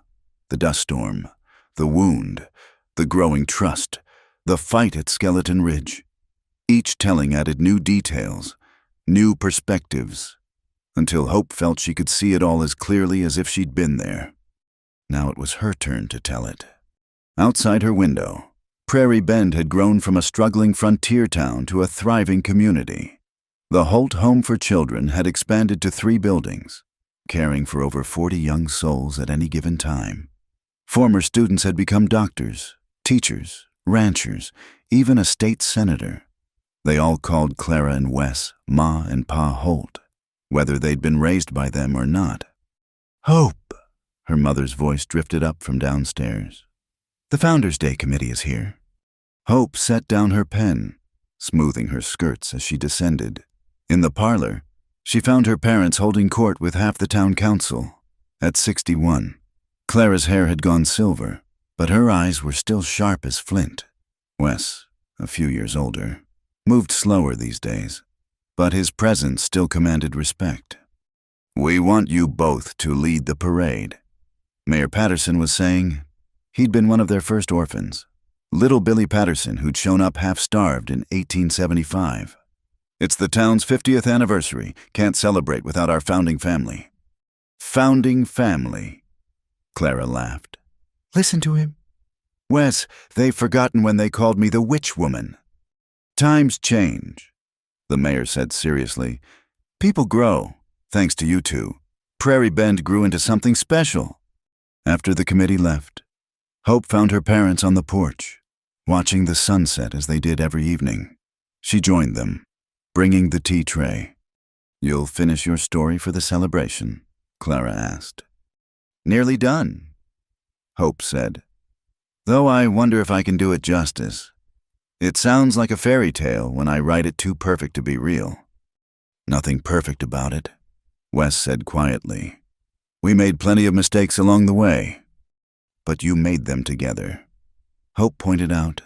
The dust storm, the wound, the growing trust, the fight at Skeleton Ridge. Each telling added new details, new perspectives, until Hope felt she could see it all as clearly as if she'd been there. Now it was her turn to tell it. Outside her window, Prairie Bend had grown from a struggling frontier town to a thriving community. The Holt Home for Children had expanded to 3 buildings, caring for over 40 young souls at any given time. Former students had become doctors, teachers, ranchers, even a state senator. They all called Clara and Wes Ma and Pa Holt, whether they'd been raised by them or not. "Hope," her mother's voice drifted up from downstairs. "The Founders' Day Committee is here." Hope set down her pen, smoothing her skirts as she descended. In the parlor, she found her parents holding court with half the town council. At 61, Clara's hair had gone silver, but her eyes were still sharp as flint. Wes, a few years older, moved slower these days, but his presence still commanded respect. "We want you both to lead the parade," Mayor Patterson was saying. He'd been one of their first orphans, little Billy Patterson, who'd shown up half-starved in 1875. "It's the town's 50th anniversary. Can't celebrate without our founding family." "Founding family," Clara laughed. "Listen to him." "Wes, they've forgotten when they called me the witch woman." "Times change," the mayor said seriously. "People grow, thanks to you two. Prairie Bend grew into something special." After the committee left, Hope found her parents on the porch, watching the sunset as they did every evening. She joined them, bringing the tea tray. "You'll finish your story for the celebration?" Clara asked. "Nearly done," Hope said, "though I wonder if I can do it justice. It sounds like a fairy tale when I write it too perfect to be real." "Nothing perfect about it," Wes said quietly. "We made plenty of mistakes along the way. But you made them together," Hope pointed out.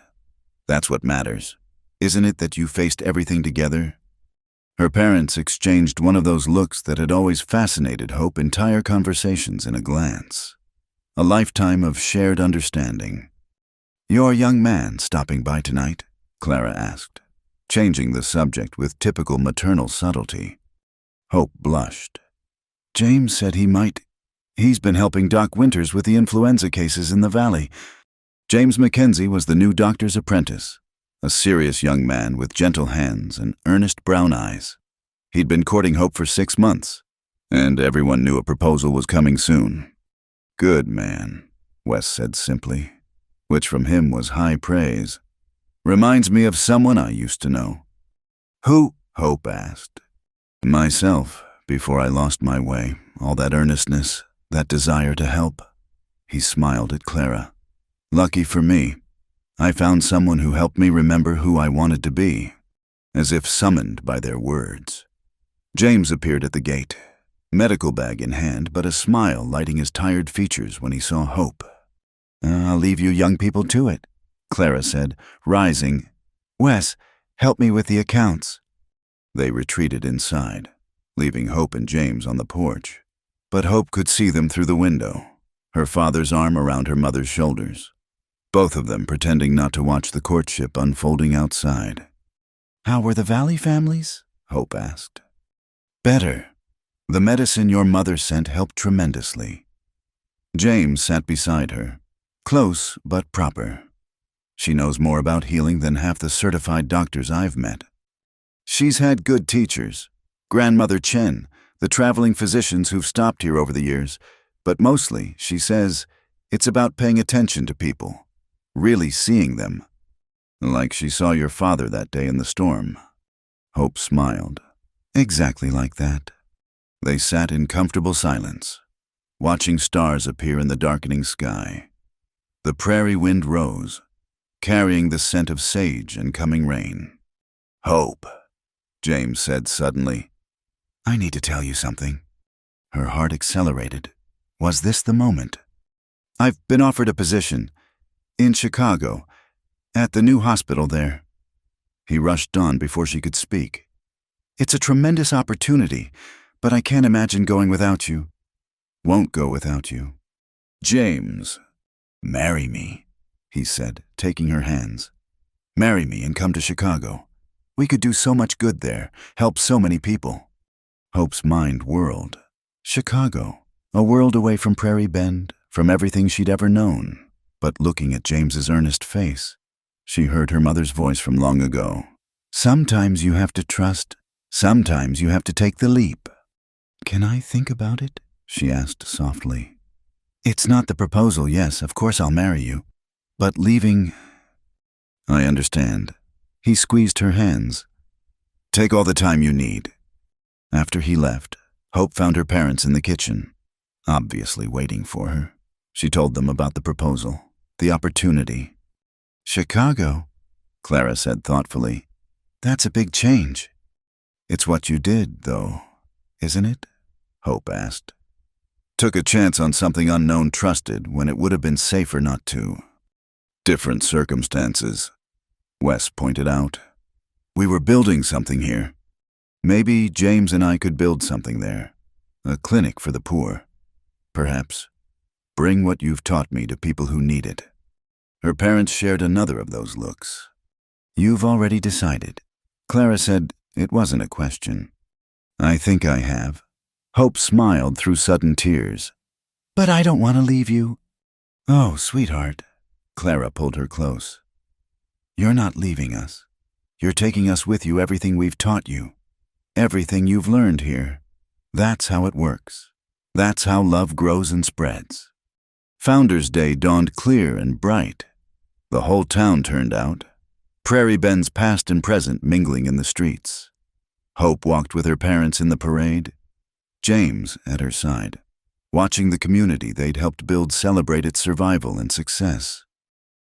"That's what matters. Isn't it that you faced everything together?" Her parents exchanged one of those looks that had always fascinated Hope, entire conversations in a glance. A lifetime of shared understanding. "Your young man stopping by tonight?" Clara asked, changing the subject with typical maternal subtlety. Hope blushed. "James said he might. He's been helping Doc Winters with the influenza cases in the valley." James Mackenzie was the new doctor's apprentice, a serious young man with gentle hands and earnest brown eyes. He'd been courting Hope for 6 months, and everyone knew a proposal was coming soon. "Good man," Wes said simply, which from him was high praise. "Reminds me of someone I used to know." "Who?" Hope asked. "Myself, before I lost my way, all that earnestness, that desire to help." He smiled at Clara. "Lucky for me, I found someone who helped me remember who I wanted to be, as if summoned by their words." James appeared at the gate, medical bag in hand, but a smile lighting his tired features when he saw Hope. "I'll leave you young people to it," Clara said, rising. "Wes, help me with the accounts." They retreated inside, leaving Hope and James on the porch. But Hope could see them through the window, her father's arm around her mother's shoulders, both of them pretending not to watch the courtship unfolding outside. "How were the Valley families?" Hope asked. Better. The medicine your mother sent helped tremendously. James sat beside her, close but proper. She knows more about healing than half the certified doctors I've met. She's had good teachers, Grandmother Chen, the traveling physicians who've stopped here over the years, but mostly, she says, it's about paying attention to people, really seeing them. Like she saw your father that day in the storm. Hope smiled. Exactly like that. They sat in comfortable silence, watching stars appear in the darkening sky. The prairie wind rose, carrying the scent of sage and coming rain. Hope, James said suddenly. I need to tell you something. Her heart accelerated. Was this the moment? I've been offered a position in Chicago, at the new hospital there. He rushed on before she could speak. It's a tremendous opportunity, but I can't imagine going without you. Won't go without you. James, marry me, he said, taking her hands. Marry me and come to Chicago. We could do so much good there, help so many people. Hope's mind whirled. Chicago, a world away from Prairie Bend, from everything she'd ever known. But looking at James's earnest face, she heard her mother's voice from long ago. Sometimes you have to trust, sometimes you have to take the leap. Can I think about it? She asked softly. It's not the proposal, yes, of course I'll marry you. But leaving... I understand. He squeezed her hands. Take all the time you need. After he left, Hope found her parents in the kitchen, obviously waiting for her. She told them about the proposal, the opportunity. Chicago, Clara said thoughtfully. That's a big change. It's what you did, though, isn't it? Hope asked. Took a chance on something unknown trusted when it would have been safer not to. Different circumstances, Wes pointed out. We were building something here. Maybe James and I could build something there. A clinic for the poor. Perhaps. Bring what you've taught me to people who need it. Her parents shared another of those looks. You've already decided. Clara said it wasn't a question. I think I have. Hope smiled through sudden tears. But I don't want to leave you. Oh, sweetheart. Clara pulled her close. You're not leaving us. You're taking us with you, everything we've taught you. Everything you've learned here. That's how it works. That's how love grows and spreads. Founders Day dawned clear and bright. The whole town turned out. Prairie Bend's past and present mingling in the streets. Hope walked with her parents in the parade. James at her side, watching the community they'd helped build celebrate its survival and success.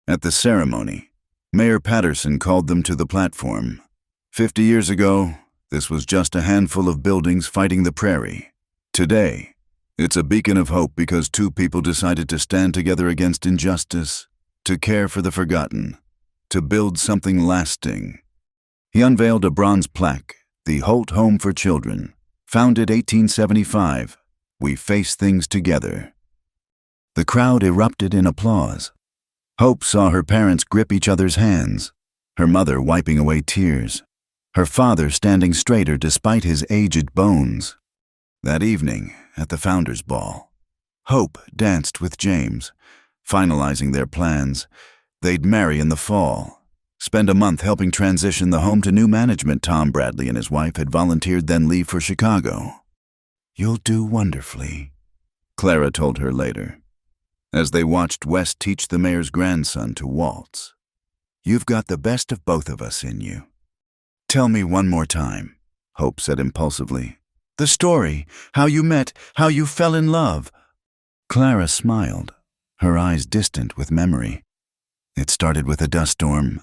At the ceremony, Mayor Patterson called them to the platform. 50 years ago, this was just a handful of buildings fighting the prairie. Today, it's a beacon of hope because two people decided to stand together against injustice, to care for the forgotten, to build something lasting. He unveiled a bronze plaque, the Holt Home for Children, founded 1875. We face things together. The crowd erupted in applause. Hope saw her parents grip each other's hands, her mother wiping away tears, her father standing straighter despite his aged bones. That evening, at the Founders' Ball, Hope danced with James, finalizing their plans. They'd marry in the fall, spend a month helping transition the home to new management. Tom Bradley and his wife had volunteered, then leave for Chicago. You'll do wonderfully, Clara told her later, as they watched Wes teach the mayor's grandson to waltz. You've got the best of both of us in you. Tell me one more time, Hope said impulsively. The story, how you met, how you fell in love. Clara smiled, her eyes distant with memory. It started with a dust storm,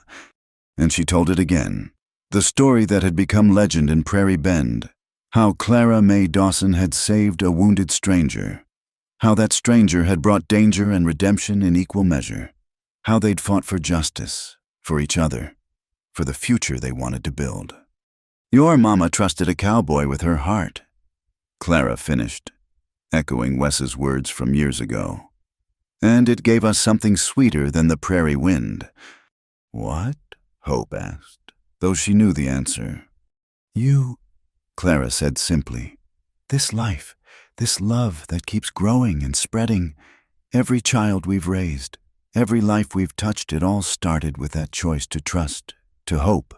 and she told it again. The story that had become legend in Prairie Bend, how Clara Mae Dawson had saved a wounded stranger, how that stranger had brought danger and redemption in equal measure, how they'd fought for justice, for each other, for the future they wanted to build. Your mama trusted a cowboy with her heart, Clara finished, echoing Wes's words from years ago. And it gave us something sweeter than the prairie wind. What? Hope asked, though she knew the answer. You Clara said simply. This life, this love that keeps growing and spreading, every child we've raised, every life we've touched, it all started with that choice to trust, to hope,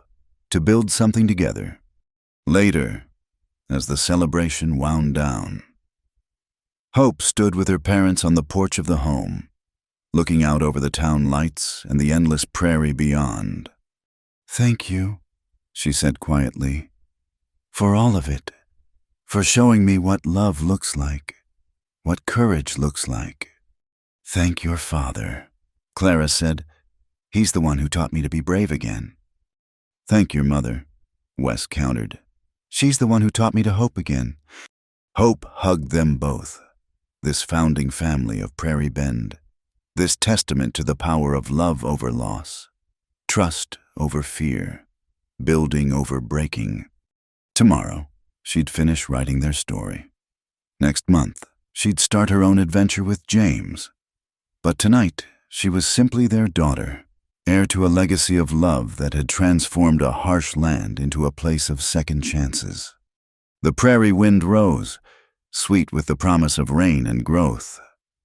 to build something together. Later, as the celebration wound down, Hope stood with her parents on the porch of the home, looking out over the town lights and the endless prairie beyond. Thank you, she said quietly, for all of it, for showing me what love looks like, what courage looks like. Thank your father, Clara said. He's the one who taught me to be brave again. Thank your mother, Wes countered. She's the one who taught me to hope again. Hope hugged them both, this founding family of Prairie Bend, this testament to the power of love over loss, trust over fear, building over breaking. Tomorrow, she'd finish writing their story. Next month, she'd start her own adventure with James. But tonight, she was simply their daughter, heir to a legacy of love that had transformed a harsh land into a place of second chances. The prairie wind rose, sweet with the promise of rain and growth,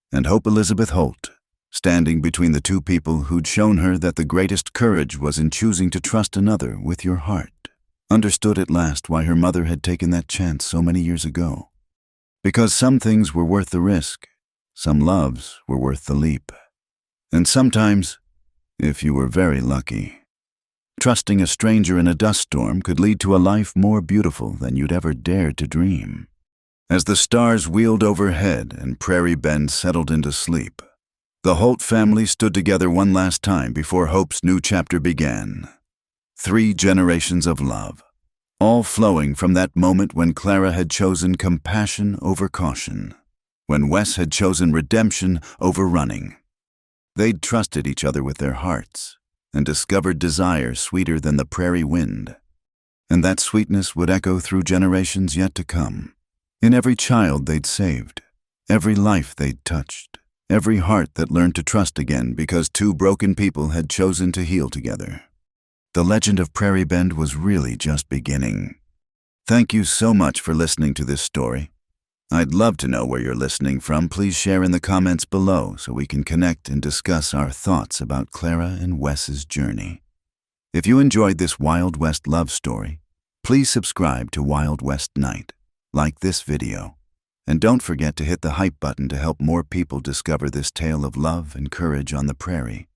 and Hope Elizabeth Holt, standing between the two people who'd shown her that the greatest courage was in choosing to trust another with your heart, understood at last why her mother had taken that chance so many years ago. Because some things were worth the risk, some loves were worth the leap. And sometimes, if you were very lucky, trusting a stranger in a dust storm could lead to a life more beautiful than you'd ever dared to dream. As the stars wheeled overhead and Prairie Bend settled into sleep, the Holt family stood together one last time before Hope's new chapter began. 3 generations of love, all flowing from that moment when Clara had chosen compassion over caution, when Wes had chosen redemption over running. They'd trusted each other with their hearts and discovered desire sweeter than the prairie wind. And that sweetness would echo through generations yet to come, in every child they'd saved, every life they'd touched, every heart that learned to trust again because 2 broken people had chosen to heal together. The legend of Prairie Bend was really just beginning. Thank you so much for listening to this story. I'd love to know where you're listening from. Please share in the comments below so we can connect and discuss our thoughts about Clara and Wes's journey. If you enjoyed this Wild West love story, please subscribe to Wild West Night, like this video, and don't forget to hit the hype button to help more people discover this tale of love and courage on the prairie.